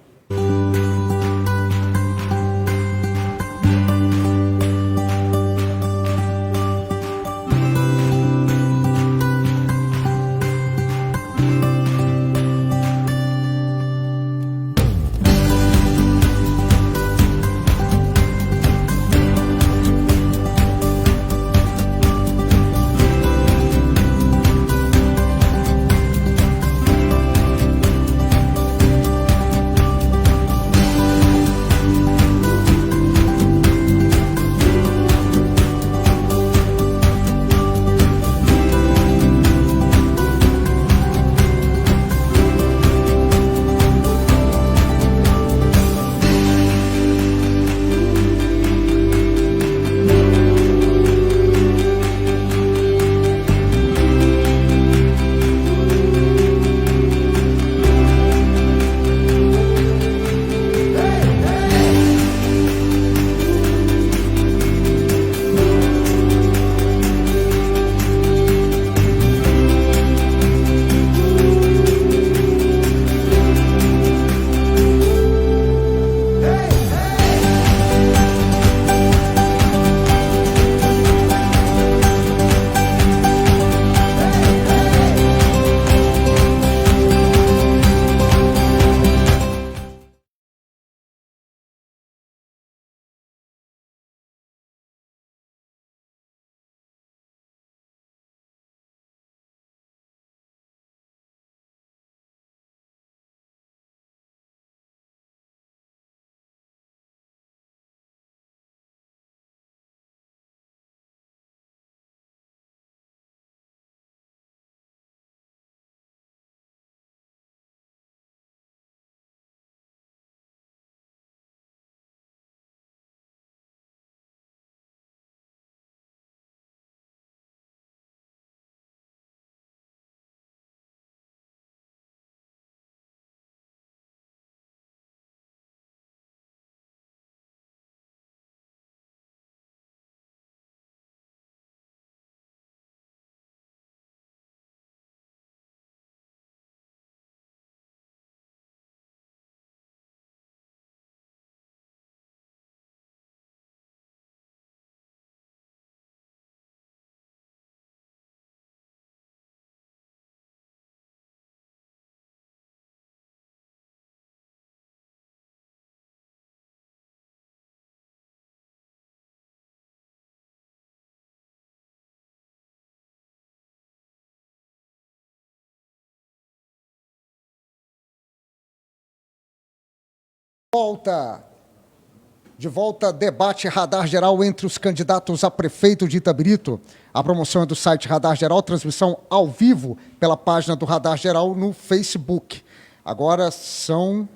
De volta, debate Radar Geral entre os candidatos a prefeito de Itabirito. A promoção é do site Radar Geral, transmissão ao vivo pela página do Radar Geral no Facebook. Agora são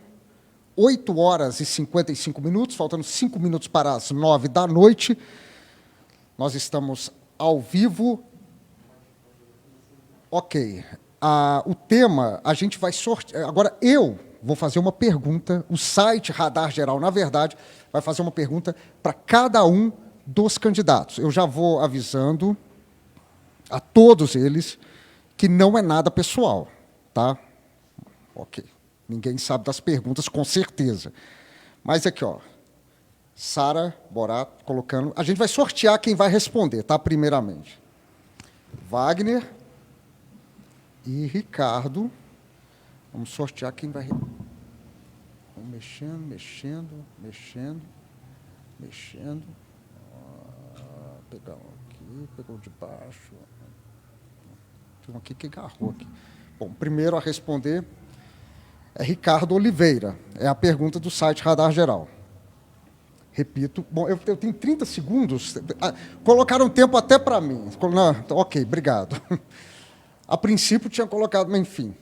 8 horas e 55 minutos, faltando 5 minutos para as 9 da noite. Nós estamos ao vivo. Ok. O tema, a gente vai sortear. Agora, eu vou fazer uma pergunta. O site Radar Geral, na verdade, vai fazer uma pergunta para cada um dos candidatos. Eu já vou avisando a todos eles que não é nada pessoal, tá? Ok. Ninguém sabe das perguntas, com certeza. Mas aqui, ó, Sara Borat colocando... A gente vai sortear quem vai responder, tá? Primeiramente. Wagner e Ricardo. Vamos sortear quem vai... Vamos mexendo. Pegar um aqui, pegou de baixo. Tem um aqui que agarrou aqui. Bom, primeiro a responder é Ricardo Oliveira. É a pergunta do site Radar Geral. Repito. Bom, eu tenho 30 segundos. Colocaram tempo até para mim. Não, ok, obrigado. A princípio tinha colocado, mas enfim.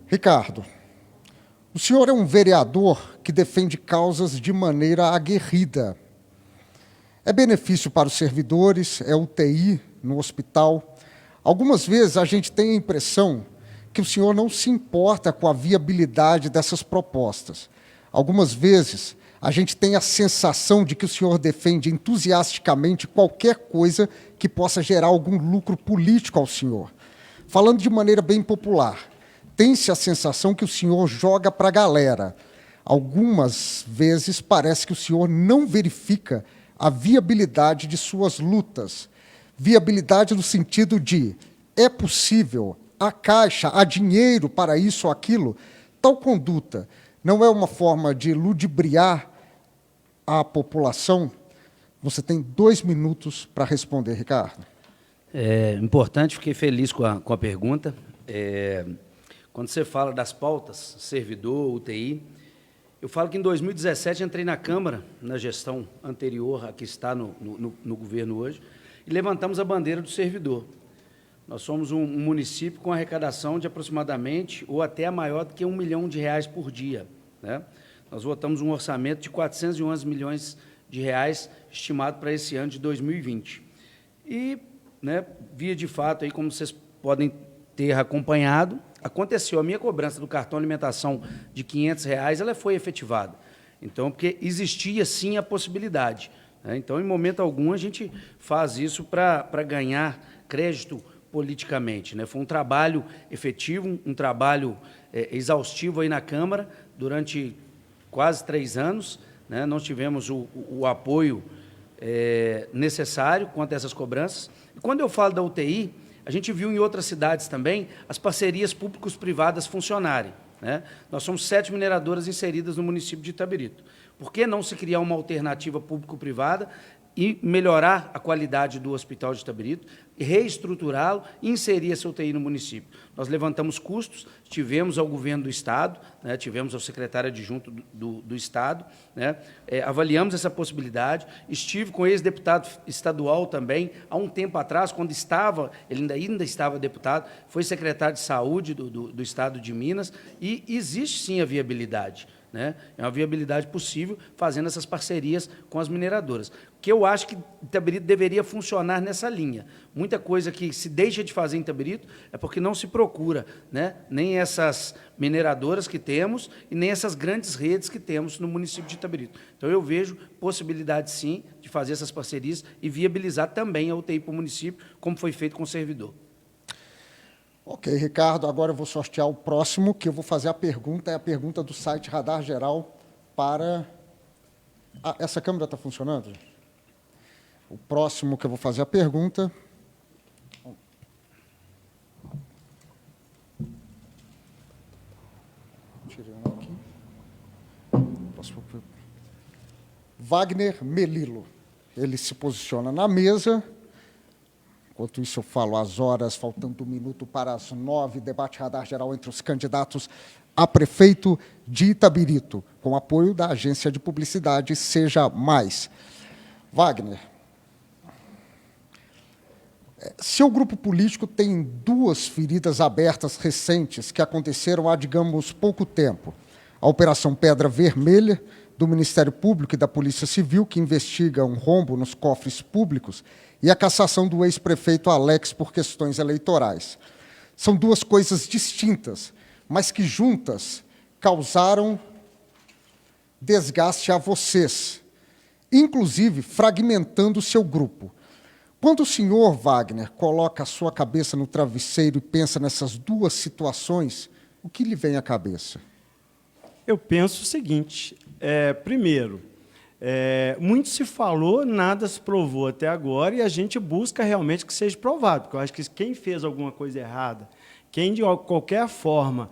Ricardo, o senhor é um vereador que defende causas de maneira aguerrida. É benefício para os servidores, é UTI no hospital. Algumas vezes a gente tem a impressão que o senhor não se importa com a viabilidade dessas propostas. Algumas vezes a gente tem a sensação de que o senhor defende entusiasticamente qualquer coisa que possa gerar algum lucro político ao senhor. Falando de maneira bem popular, tem-se a sensação que o senhor joga para a galera. Algumas vezes parece que o senhor não verifica a viabilidade de suas lutas. Viabilidade no sentido de é possível, há caixa, há dinheiro para isso ou aquilo. Tal conduta não é uma forma de ludibriar a população? Você tem 2 minutos para responder, Ricardo. É importante, fiquei feliz com a pergunta. Quando você fala das pautas, servidor, UTI, eu falo que em 2017 entrei na Câmara, na gestão anterior a que está no governo hoje, e levantamos a bandeira do servidor. Nós somos um município com arrecadação de aproximadamente, ou até maior do que R$1 milhão por dia, né? Nós votamos um orçamento de 411 milhões de reais estimado para esse ano de 2020. E, né, via de fato, aí, como vocês podem ter acompanhado, aconteceu a minha cobrança do cartão alimentação de R$500, ela foi efetivada. Então, porque existia, sim, a possibilidade, né? Então, em momento algum, a gente faz isso para ganhar crédito politicamente, né? Foi um trabalho efetivo, um trabalho exaustivo aí na Câmara, durante quase 3 anos, né? Nós tivemos o apoio necessário quanto a essas cobranças. E quando eu falo da UTI, a gente viu em outras cidades também as parcerias públicos-privadas funcionarem, né? Nós somos 7 mineradoras inseridas no município de Itabirito. Por que não se criar uma alternativa público-privada e melhorar a qualidade do Hospital de Itabirito, reestruturá-lo e inserir essa UTI no município? Nós levantamos custos, tivemos ao governo do Estado, né, tivemos ao secretário adjunto do Estado, né, avaliamos essa possibilidade, estive com o ex-deputado estadual também, há um tempo atrás, quando ele ainda estava deputado, foi secretário de Saúde do Estado de Minas, e existe sim a viabilidade, né? É uma viabilidade possível fazendo essas parcerias com as mineradoras. Que eu acho que Itabirito deveria funcionar nessa linha. Muita coisa que se deixa de fazer em Itabirito é porque não se procura, né, nem essas mineradoras que temos e nem essas grandes redes que temos no município de Itabirito. Então, eu vejo possibilidade, sim, de fazer essas parcerias e viabilizar também a UTI para o município, como foi feito com o servidor. Ok, Ricardo, agora eu vou sortear o próximo, que eu vou fazer a pergunta, é a pergunta do site Radar Geral para... essa câmera está funcionando? O próximo que eu vou fazer a pergunta... Tirei um aqui. Wagner Melilo. Ele se posiciona na mesa... Enquanto isso, eu falo às horas, faltando 1 minuto para as 9, debate radar geral entre os candidatos a prefeito de Itabirito, com apoio da agência de publicidade Seja Mais. Wagner, seu grupo político tem 2 feridas abertas recentes que aconteceram há, digamos, pouco tempo. A Operação Pedra Vermelha, do Ministério Público e da Polícia Civil, que investiga um rombo nos cofres públicos, e a cassação do ex-prefeito Alex por questões eleitorais. São 2 coisas distintas, mas que juntas causaram desgaste a vocês, inclusive fragmentando o seu grupo. Quando o senhor, Wagner, coloca a sua cabeça no travesseiro e pensa nessas 2 situações, o que lhe vem à cabeça? Eu penso o seguinte, primeiro, muito se falou, nada se provou até agora, e a gente busca realmente que seja provado, porque eu acho que quem fez alguma coisa errada, quem de qualquer forma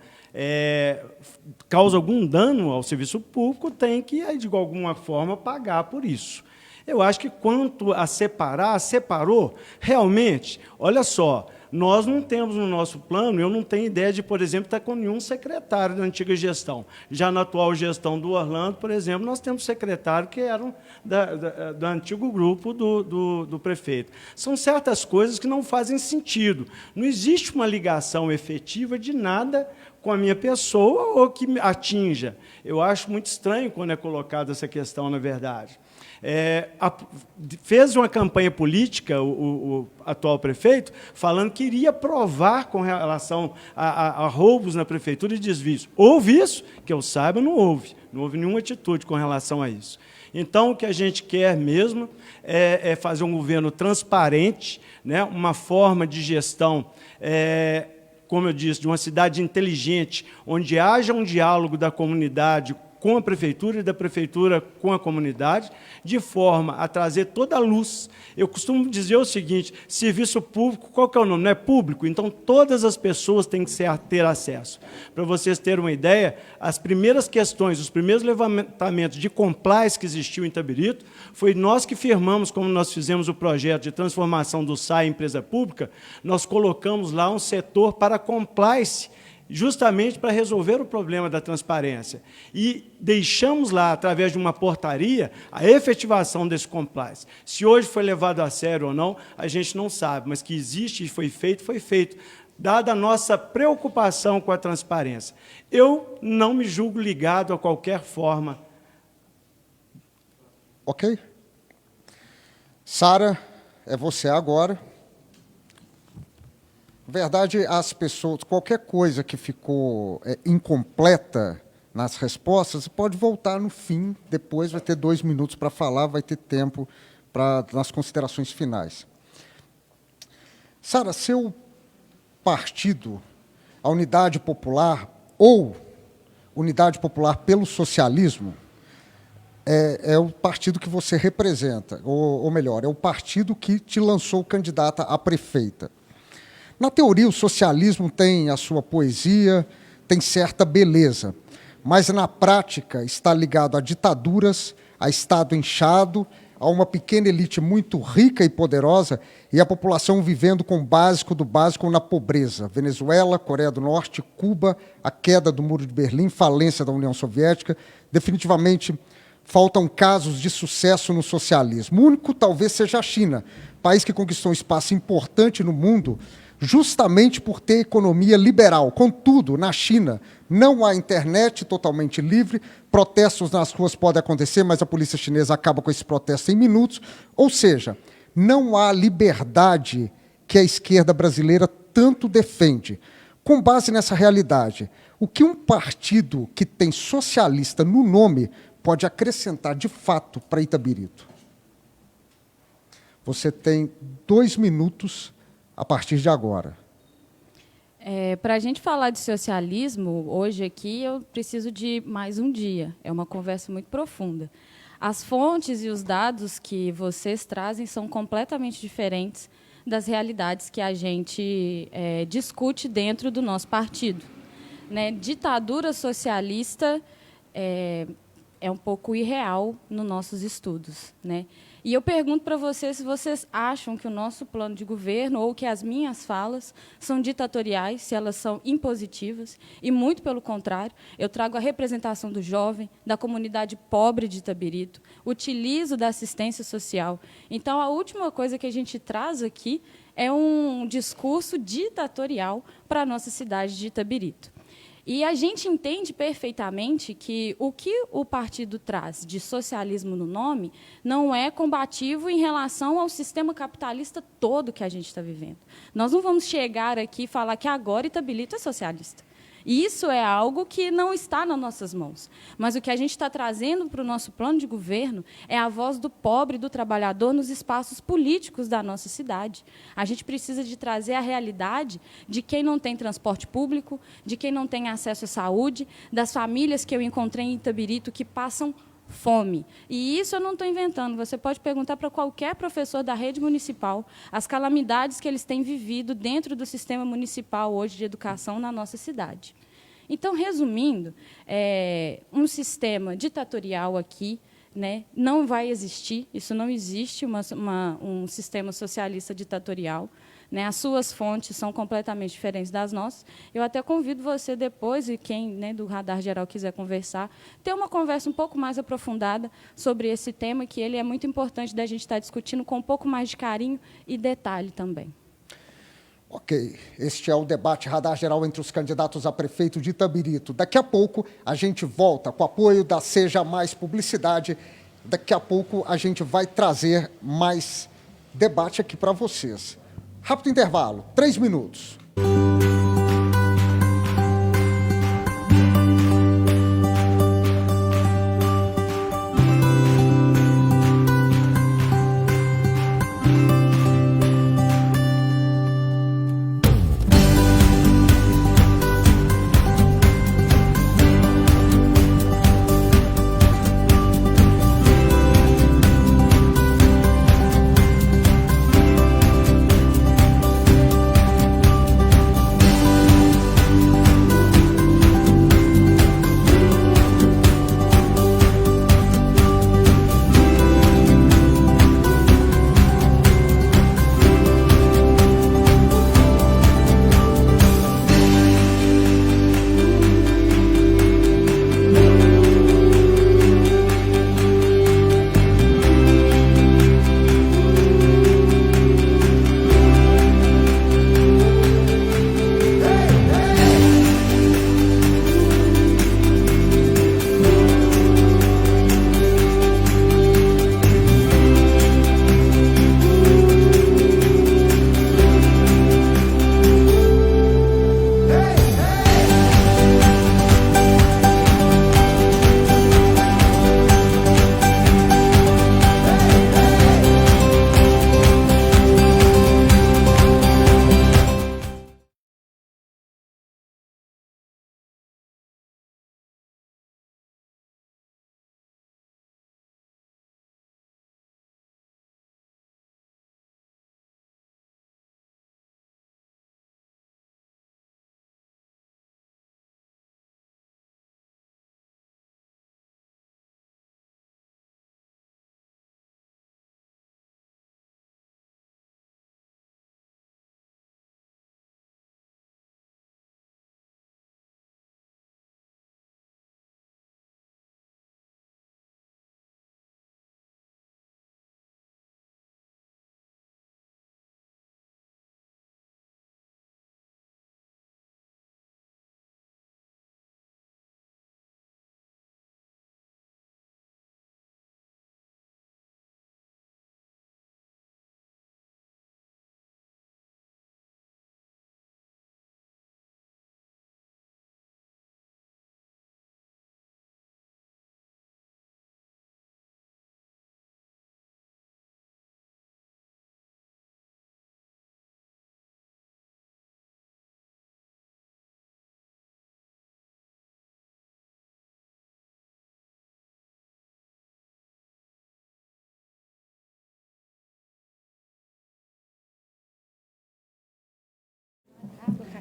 causa algum dano ao serviço público, tem que, de alguma forma, pagar por isso. Eu acho que, quanto a separou, realmente, olha só, nós não temos no nosso plano, eu não tenho ideia de, por exemplo, estar com nenhum secretário da antiga gestão. Já na atual gestão do Orlando, por exemplo, nós temos secretários que eram do antigo grupo do prefeito. São certas coisas que não fazem sentido. Não existe uma ligação efetiva de nada com a minha pessoa ou que me atinja. Eu acho muito estranho quando é colocada essa questão, na verdade. Fez uma campanha política, o atual prefeito, falando que iria provar com relação a roubos na prefeitura e desvios. Houve isso? Que eu saiba, não houve. Não houve nenhuma atitude com relação a isso. Então, o que a gente quer mesmo é fazer um governo transparente, né, uma forma de gestão, como eu disse, de uma cidade inteligente, onde haja um diálogo da comunidade com a prefeitura e da prefeitura com a comunidade, de forma a trazer toda a luz. Eu costumo dizer o seguinte, serviço público, qual que é o nome? Não é público? Então, todas as pessoas têm que ter acesso. Para vocês terem uma ideia, as primeiras questões, os primeiros levantamentos de compliance que existiu em Itabirito, foi nós que firmamos, como nós fizemos o projeto de transformação do SAI em empresa pública, nós colocamos lá um setor para compliance, justamente para resolver o problema da transparência. E deixamos lá, através de uma portaria, a efetivação desse compliance. Se hoje foi levado a sério ou não, a gente não sabe, mas que existe e foi feito, dada a nossa preocupação com a transparência. Eu não me julgo ligado a qualquer forma. Ok. Sara, é você agora. Na verdade, as pessoas, qualquer coisa que ficou incompleta nas respostas, pode voltar no fim, depois vai ter 2 minutos para falar, vai ter tempo nas considerações finais. Sara, seu partido, a Unidade Popular, ou Unidade Popular pelo Socialismo, é o partido que você representa, ou melhor, é o partido que te lançou candidata a prefeita. Na teoria, o socialismo tem a sua poesia, tem certa beleza, mas na prática está ligado a ditaduras, a Estado inchado, a uma pequena elite muito rica e poderosa e a população vivendo com o básico do básico na pobreza. Venezuela, Coreia do Norte, Cuba, a queda do Muro de Berlim, falência da União Soviética. Definitivamente, faltam casos de sucesso no socialismo. O único talvez seja a China, país que conquistou um espaço importante no mundo, justamente por ter economia liberal. Contudo, na China, não há internet totalmente livre, protestos nas ruas podem acontecer, mas a polícia chinesa acaba com esse protesto em minutos. Ou seja, não há liberdade que a esquerda brasileira tanto defende. Com base nessa realidade, o que um partido que tem socialista no nome pode acrescentar, de fato, para Itabirito? Você tem 2 minutos a partir de agora. Para a gente falar de socialismo, hoje aqui, eu preciso de mais um dia. É uma conversa muito profunda. As fontes e os dados que vocês trazem são completamente diferentes das realidades que a gente discute dentro do nosso partido. Né? Ditadura socialista, é um pouco irreal nos nossos estudos, né? E eu pergunto para vocês se vocês acham que o nosso plano de governo ou que as minhas falas são ditatoriais, se elas são impositivas, e muito pelo contrário, eu trago a representação do jovem, da comunidade pobre de Itabirito, utilizo da assistência social. Então, a última coisa que a gente traz aqui é um discurso ditatorial para a nossa cidade de Itabirito. E a gente entende perfeitamente que o partido traz de socialismo no nome não é combativo em relação ao sistema capitalista todo que a gente está vivendo. Nós não vamos chegar aqui e falar que agora Itabirito é socialista. Isso é algo que não está nas nossas mãos. Mas o que a gente está trazendo para o nosso plano de governo é a voz do pobre e do trabalhador nos espaços políticos da nossa cidade. A gente precisa de trazer a realidade de quem não tem transporte público, de quem não tem acesso à saúde, das famílias que eu encontrei em Itabirito que passam fome. E isso eu não estou inventando. Você pode perguntar para qualquer professor da rede municipal as calamidades que eles têm vivido dentro do sistema municipal hoje de educação na nossa cidade. Então, resumindo, um sistema ditatorial aqui, né, não vai existir, isso não existe um sistema socialista ditatorial. Né, as suas fontes são completamente diferentes das nossas. Eu até convido você depois, e quem, né, do Radar Geral quiser conversar, ter uma conversa um pouco mais aprofundada sobre esse tema, que ele é muito importante da gente estar discutindo com um pouco mais de carinho e detalhe também. Ok, este é o debate Radar Geral entre os candidatos a prefeito de Itabirito. Daqui a pouco a gente volta com o apoio da Seja Mais Publicidade. Daqui a pouco a gente vai trazer mais debate aqui para vocês. Rápido intervalo, 3 minutos.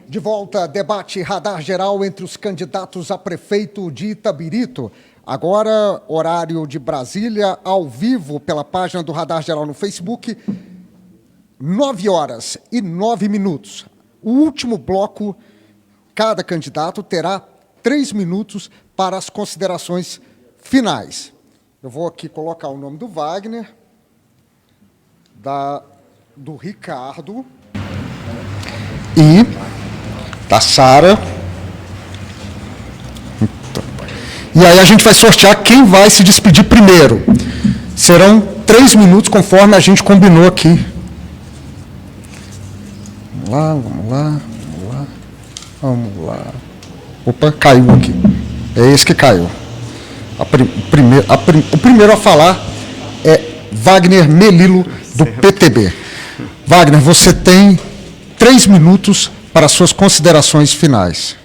De volta, debate Radar Geral entre os candidatos a prefeito de Itabirito. Agora, horário de Brasília, ao vivo, pela página do Radar Geral no Facebook, 9h09. O último bloco, cada candidato terá 3 minutos para as considerações finais. Eu vou aqui colocar o nome do Wagner, do Ricardo e da Sara. E aí a gente vai sortear quem vai se despedir primeiro. Serão 3 minutos, conforme a gente combinou aqui. Vamos lá. Opa, caiu aqui. É esse que caiu. O primeiro a falar é Wagner Melilo, do PTB. Wagner, você tem 3 minutos para suas considerações finais.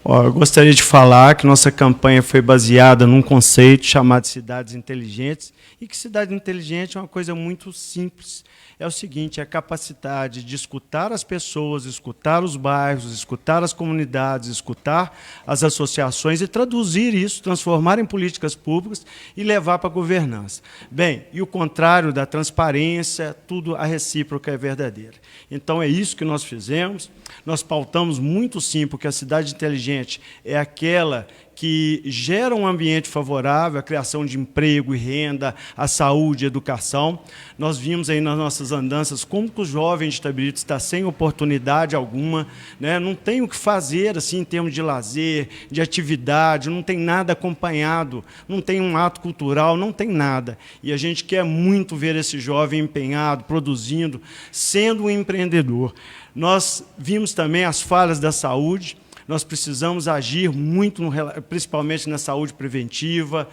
Eu gostaria de falar que nossa campanha foi baseada num conceito chamado cidades inteligentes, e que cidade inteligente é uma coisa muito simples. É o seguinte, é a capacidade de escutar as pessoas, escutar os bairros, escutar as comunidades, escutar as associações e traduzir isso, transformar em políticas públicas e levar para a governança. Bem, e o contrário da transparência, tudo a recíproca é verdadeira. Então, é isso que nós fizemos. Nós pautamos muito sim, porque a cidade inteligente é aquela que gera um ambiente favorável à criação de emprego e renda, à saúde e educação. Nós vimos aí nas nossas andanças como que o jovem de Itabirito está sem oportunidade alguma, né? Não tem o que fazer assim, em termos de lazer, de atividade, não tem nada acompanhado, não tem um ato cultural, não tem nada. E a gente quer muito ver esse jovem empenhado, produzindo, sendo um empreendedor. Nós vimos também as falhas da saúde. Nós precisamos agir muito, principalmente na saúde preventiva,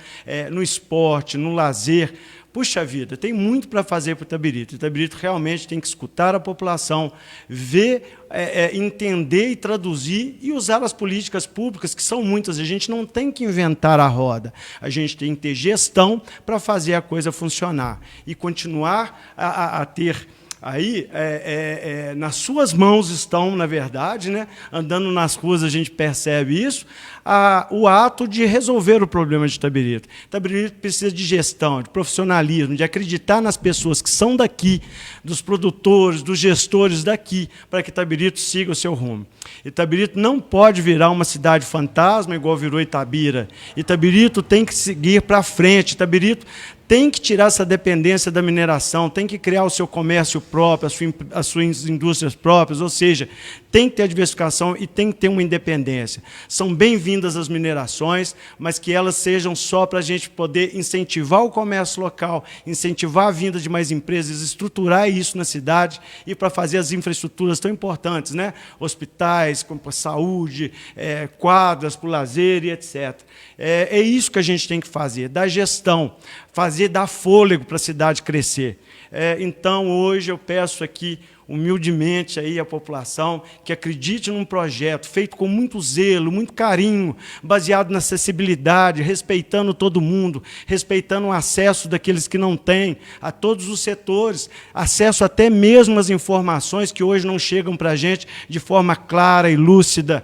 no esporte, no lazer. Puxa vida, tem muito para fazer para o Itabirito. O Itabirito realmente tem que escutar a população, ver, entender e traduzir e usar as políticas públicas, que são muitas. A gente não tem que inventar a roda. A gente tem que ter gestão para fazer a coisa funcionar e continuar a ter... Aí, nas suas mãos estão, na verdade, né, andando nas ruas a gente percebe isso, o ato de resolver o problema de Itabirito. Itabirito precisa de gestão, de profissionalismo, de acreditar nas pessoas que são daqui, dos produtores, dos gestores daqui, para que Itabirito siga o seu rumo. Itabirito não pode virar uma cidade fantasma, igual virou Itabira. Itabirito tem que seguir para frente. Itabirito tem que tirar essa dependência da mineração, tem que criar o seu comércio próprio, as suas indústrias próprias, ou seja, tem que ter a diversificação e tem que ter uma independência. São bem-vindas as minerações, mas que elas sejam só para a gente poder incentivar o comércio local, incentivar a vinda de mais empresas, estruturar isso na cidade e para fazer as infraestruturas tão importantes, né? Hospitais, como a saúde, quadras para o lazer e etc. É isso que a gente tem que fazer, dar gestão, dar fôlego para a cidade crescer. Então, hoje, eu peço aqui, humildemente, aí, à população que acredite num projeto feito com muito zelo, muito carinho, baseado na acessibilidade, respeitando todo mundo, respeitando o acesso daqueles que não têm, a todos os setores, acesso até mesmo às informações que hoje não chegam para a gente de forma clara e lúcida.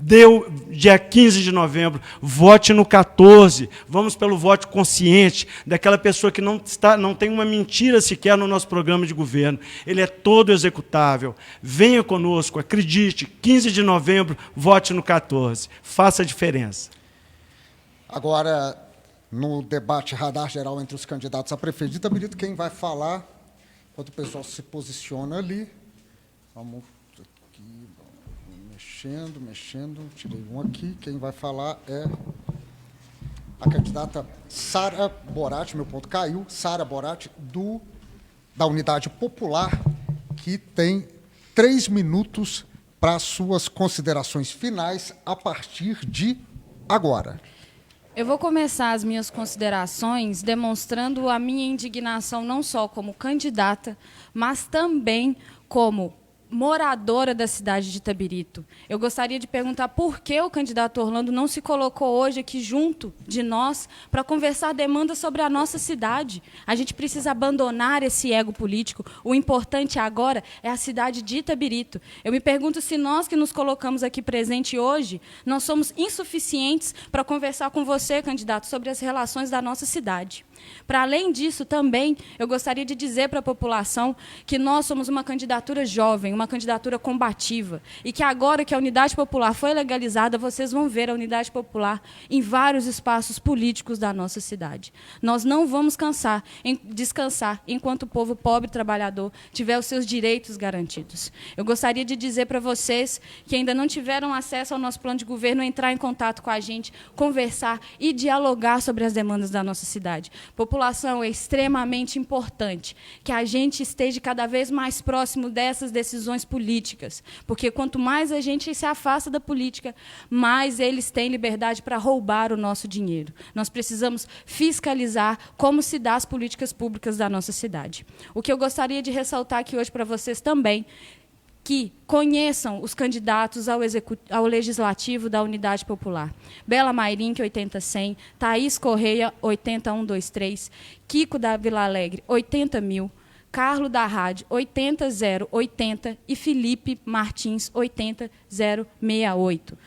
Deu dia 15 de novembro, vote no 14, vamos pelo voto consciente, daquela pessoa que não tem uma mentira sequer no nosso programa de governo. Ele é todo executável. Venha conosco, acredite, 15 de novembro, vote no 14. Faça a diferença. Agora, no debate Radar Geral entre os candidatos a prefeito de Itabirito, quem vai falar, enquanto o pessoal se posiciona ali, vamos... Mexendo, tirei um aqui. Quem vai falar é a candidata Sara Boratti, meu ponto caiu, Sara Boratti, da Unidade Popular, que tem 3 minutos para suas considerações finais a partir de agora. Eu vou começar as minhas considerações demonstrando a minha indignação não só como candidata, mas também como moradora da cidade de Itabirito. Eu gostaria de perguntar por que o candidato Orlando não se colocou hoje aqui junto de nós para conversar demandas sobre a nossa cidade. A gente precisa abandonar esse ego político. O importante agora é a cidade de Itabirito. Eu me pergunto se nós que nos colocamos aqui presente hoje, nós somos insuficientes para conversar com você, candidato, sobre as relações da nossa cidade. Para além disso, também, eu gostaria de dizer para a população que nós somos uma candidatura jovem, uma candidatura combativa, e que agora que a Unidade Popular foi legalizada, vocês vão ver a Unidade Popular em vários espaços políticos da nossa cidade. Nós não vamos descansar enquanto o povo pobre e trabalhador tiver os seus direitos garantidos. Eu gostaria de dizer para vocês que ainda não tiveram acesso ao nosso plano de governo, entrar em contato com a gente, conversar e dialogar sobre as demandas da nossa cidade. População, é extremamente importante que a gente esteja cada vez mais próximo dessas decisões políticas, porque quanto mais a gente se afasta da política, mais eles têm liberdade para roubar o nosso dinheiro. Nós precisamos fiscalizar como se dá as políticas públicas da nossa cidade. O que eu gostaria de ressaltar aqui hoje para vocês também, que conheçam os candidatos ao Legislativo da Unidade Popular. Bela Mairink, 80-100, Thaís Correia, 80-123, Kiko da Vila Alegre, 80.000, Carlo da Rádio, 80-080 e Felipe Martins, 80-068.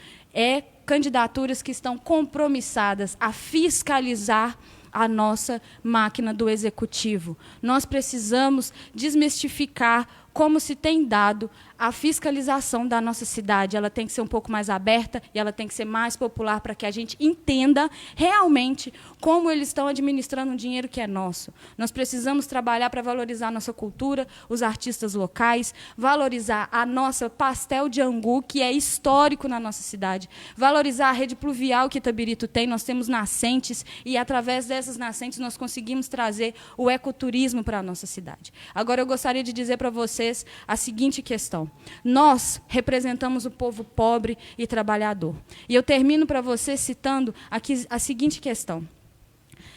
Candidaturas que estão compromissadas a fiscalizar a nossa máquina do Executivo. Nós precisamos desmistificar como se tem dado a fiscalização da nossa cidade. Ela tem que ser um pouco mais aberta e ela tem que ser mais popular para que a gente entenda realmente como eles estão administrando um dinheiro que é nosso. Nós precisamos trabalhar para valorizar a nossa cultura, os artistas locais, valorizar a nossa pastel de angu, que é histórico na nossa cidade, valorizar a rede pluvial que Itabirito tem. Nós temos nascentes e, através dessas nascentes, nós conseguimos trazer o ecoturismo para a nossa cidade. Agora, eu gostaria de dizer para vocês a seguinte questão. Nós representamos o povo pobre e trabalhador. E eu termino para vocês citando aqui a seguinte questão.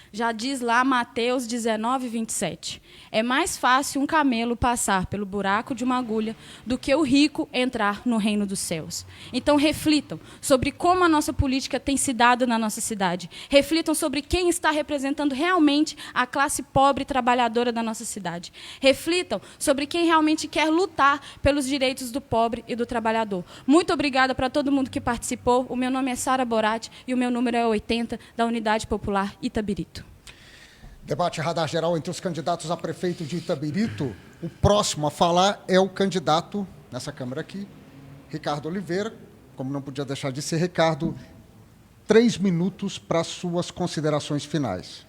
Já diz lá Mateus 19:27. É mais fácil um camelo passar pelo buraco de uma agulha do que o rico entrar no reino dos céus. Então, reflitam sobre como a nossa política tem se dado na nossa cidade. Reflitam sobre quem está representando realmente a classe pobre e trabalhadora da nossa cidade. Reflitam sobre quem realmente quer lutar pelos direitos do pobre e do trabalhador. Muito obrigada para todo mundo que participou. O meu nome é Sara Boratti e o meu número é 80, da Unidade Popular Itabirito. Debate radar geral entre os candidatos a prefeito de Itabirito. O próximo a falar é o candidato, nessa Câmara aqui, Ricardo Oliveira. Como não podia deixar de ser, Ricardo, 3 minutos para suas considerações finais.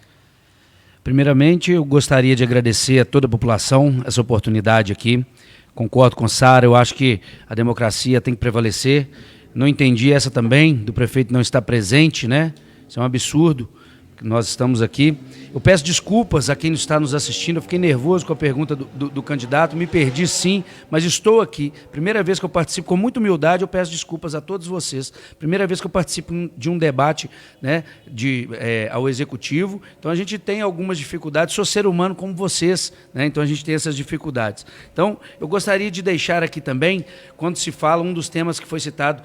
Primeiramente, eu gostaria de agradecer a toda a população essa oportunidade aqui. Concordo com Sara, eu acho que a democracia tem que prevalecer. Não entendi essa também, do prefeito não estar presente, né? Isso é um absurdo. Nós estamos aqui. Eu peço desculpas a quem está nos assistindo, eu fiquei nervoso com a pergunta do candidato, me perdi sim, mas estou aqui. Primeira vez que eu participo, com muita humildade, eu peço desculpas a todos vocês. Primeira vez que eu participo de um debate, né, ao Executivo, então a gente tem algumas dificuldades, sou ser humano como vocês, né, então a gente tem essas dificuldades. Então, eu gostaria de deixar aqui também, quando se fala, um dos temas que foi citado,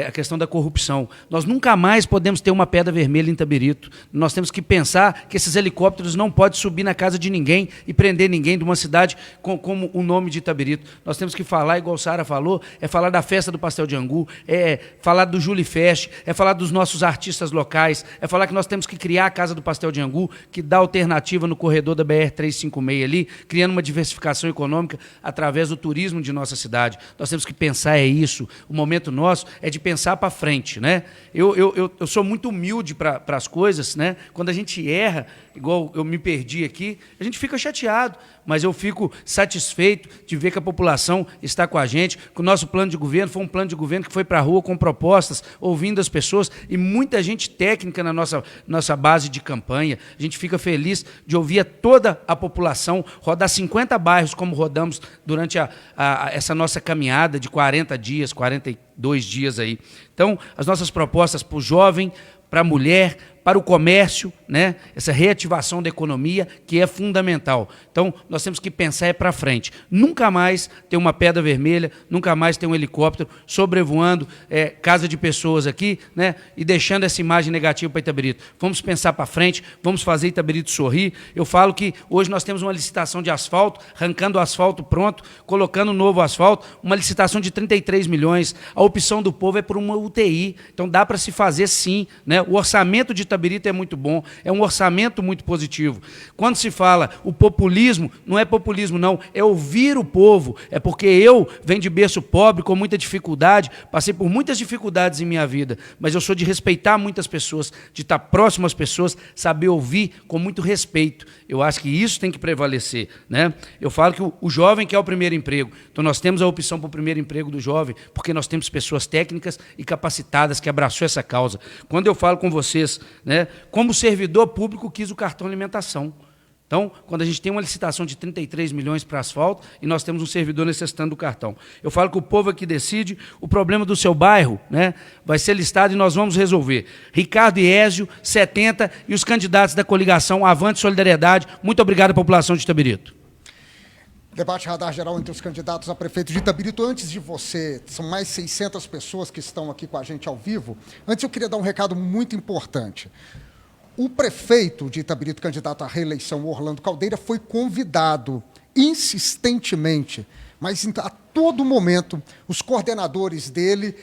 a questão da corrupção. Nós nunca mais podemos ter uma pedra vermelha em Itabirito. Nós temos que pensar que esses helicópteros não podem subir na casa de ninguém e prender ninguém de uma cidade como o nome de Itabirito. Nós temos que falar, igual Sara falou, é falar da festa do pastel de angu, é falar do Juli Fest, é falar dos nossos artistas locais, é falar que nós temos que criar a Casa do Pastel de Angu, que dá alternativa no corredor da BR-356 ali, criando uma diversificação econômica através do turismo de nossa cidade. Nós temos que pensar isso. O momento nosso é de pensar para frente, né? Eu sou muito humilde para as coisas, né? Quando a gente erra, igual eu me perdi aqui, a gente fica chateado, mas eu fico satisfeito de ver que a população está com a gente, que o nosso plano de governo foi um plano de governo que foi para a rua com propostas, ouvindo as pessoas, e muita gente técnica na nossa base de campanha. A gente fica feliz de ouvir toda a população, rodar 50 bairros, como rodamos durante essa nossa caminhada de 40 dias, 42 dias aí. Então, as nossas propostas para o jovem, para a mulher, para o comércio, né? Essa reativação da economia, que é fundamental. Então, nós temos que pensar para frente. Nunca mais ter uma pedra vermelha, nunca mais ter um helicóptero sobrevoando casa de pessoas aqui, né? E deixando essa imagem negativa para Itabirito. Vamos pensar para frente, vamos fazer Itabirito sorrir. Eu falo que hoje nós temos uma licitação de asfalto, arrancando o asfalto pronto, colocando um novo asfalto, uma licitação de 33 milhões. A opção do povo é por uma UTI. Então, dá para se fazer sim, né? O orçamento de Itabirito é muito bom, é um orçamento muito positivo. Quando se fala o populismo, não é populismo não, é ouvir o povo, é porque eu venho de berço pobre, com muita dificuldade, passei por muitas dificuldades em minha vida, mas eu sou de respeitar muitas pessoas, de estar próximo às pessoas, saber ouvir com muito respeito. Eu acho que isso tem que prevalecer, né? Eu falo que o jovem quer o primeiro emprego, então nós temos a opção para o primeiro emprego do jovem, porque nós temos pessoas técnicas e capacitadas que abraçou essa causa. Quando eu falo com vocês, né, como servidor público quis o cartão alimentação. Então, quando a gente tem uma licitação de 33 milhões para asfalto e nós temos um servidor necessitando do cartão. Eu falo que o povo é que decide, o problema do seu bairro, né, vai ser listado e nós vamos resolver. Ricardo Iésio, 70, e os candidatos da coligação Avante Solidariedade. Muito obrigado, população de Itabirito. Debate radar geral entre os candidatos a prefeito de Itabirito. Antes de você, são mais 600 pessoas que estão aqui com a gente ao vivo. Antes eu queria dar um recado muito importante. O prefeito de Itabirito, candidato à reeleição, Orlando Caldeira, foi convidado insistentemente, mas a todo momento os coordenadores dele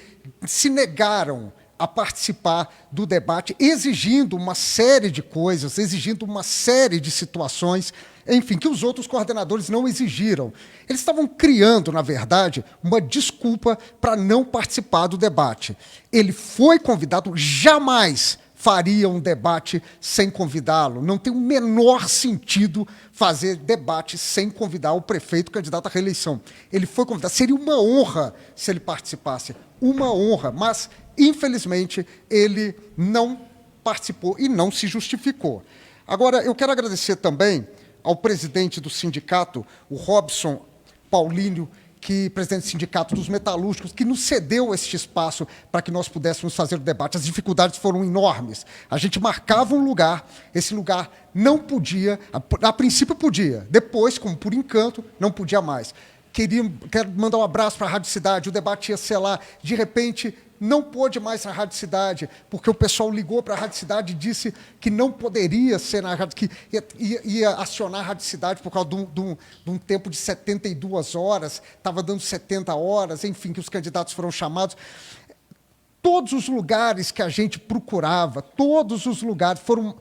se negaram a participar do debate, exigindo uma série de coisas, exigindo uma série de situações, enfim, que os outros coordenadores não exigiram. Eles estavam criando, na verdade, uma desculpa para não participar do debate. Ele foi convidado, jamais faria um debate sem convidá-lo. Não tem o menor sentido fazer debate sem convidar o prefeito candidato à reeleição. Ele foi convidado. Seria uma honra se ele participasse. Uma honra, mas, infelizmente, ele não participou e não se justificou. Agora, eu quero agradecer também ao presidente do sindicato, o Robson Paulínio, presidente do Sindicato dos Metalúrgicos, que nos cedeu este espaço para que nós pudéssemos fazer o debate. As dificuldades foram enormes. A gente marcava um lugar, esse lugar não podia, a princípio podia, depois, como por encanto, não podia mais. Quero mandar um abraço para a Rádio Cidade, o debate ia ser lá, de repente não pôde mais na Rádio Cidade, porque o pessoal ligou para a Rádio Cidade e disse que não poderia ser na Rádio, que ia acionar a Rádio Cidade por causa de um tempo de 72 horas, estava dando 70 horas, enfim, que os candidatos foram chamados. Todos os lugares que a gente procurava, todos os lugares, foram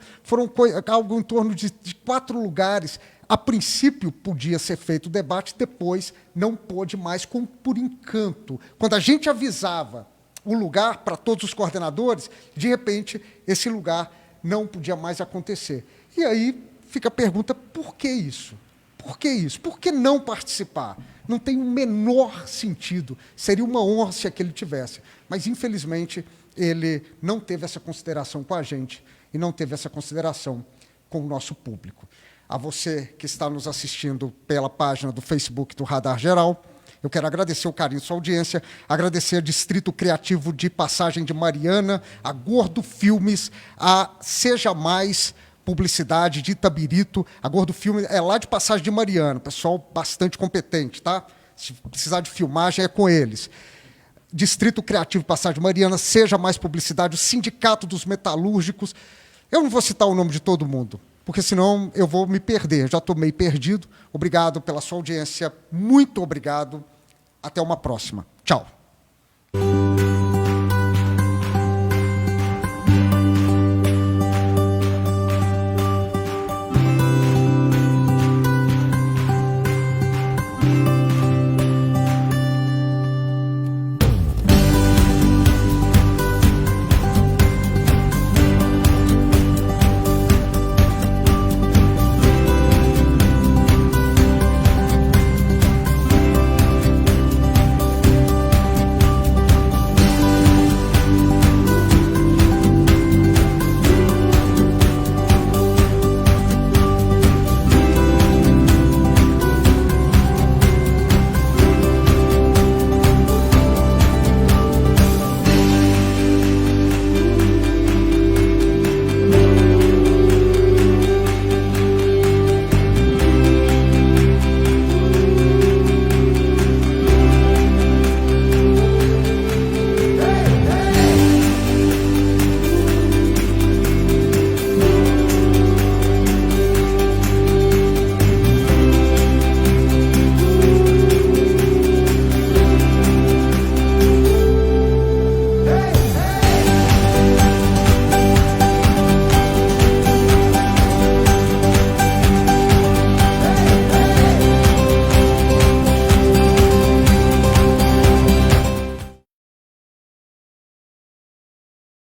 algo em torno de 4 lugares. A princípio, podia ser feito o debate, depois não pôde mais, por encanto. Quando a gente avisava o lugar para todos os coordenadores, de repente, esse lugar não podia mais acontecer. E aí fica a pergunta, por que isso? Por que isso? Por que não participar? Não tem o menor sentido. Seria uma honra se aquele tivesse. Mas, infelizmente, ele não teve essa consideração com a gente e não teve essa consideração com o nosso público. A você que está nos assistindo pela página do Facebook do Radar Geral, eu quero agradecer o carinho da sua audiência, agradecer ao Distrito Criativo de Passagem de Mariana, a Gordo Filmes, a Seja Mais Publicidade de Itabirito. A Gordo Filmes é lá de Passagem de Mariana, pessoal bastante competente, tá? Se precisar de filmagem, é com eles. Distrito Criativo de Passagem de Mariana, Seja Mais Publicidade, o Sindicato dos Metalúrgicos. Eu não vou citar o nome de todo mundo, porque senão eu vou me perder. Já estou meio perdido. Obrigado pela sua audiência. Muito obrigado. Até uma próxima. Tchau.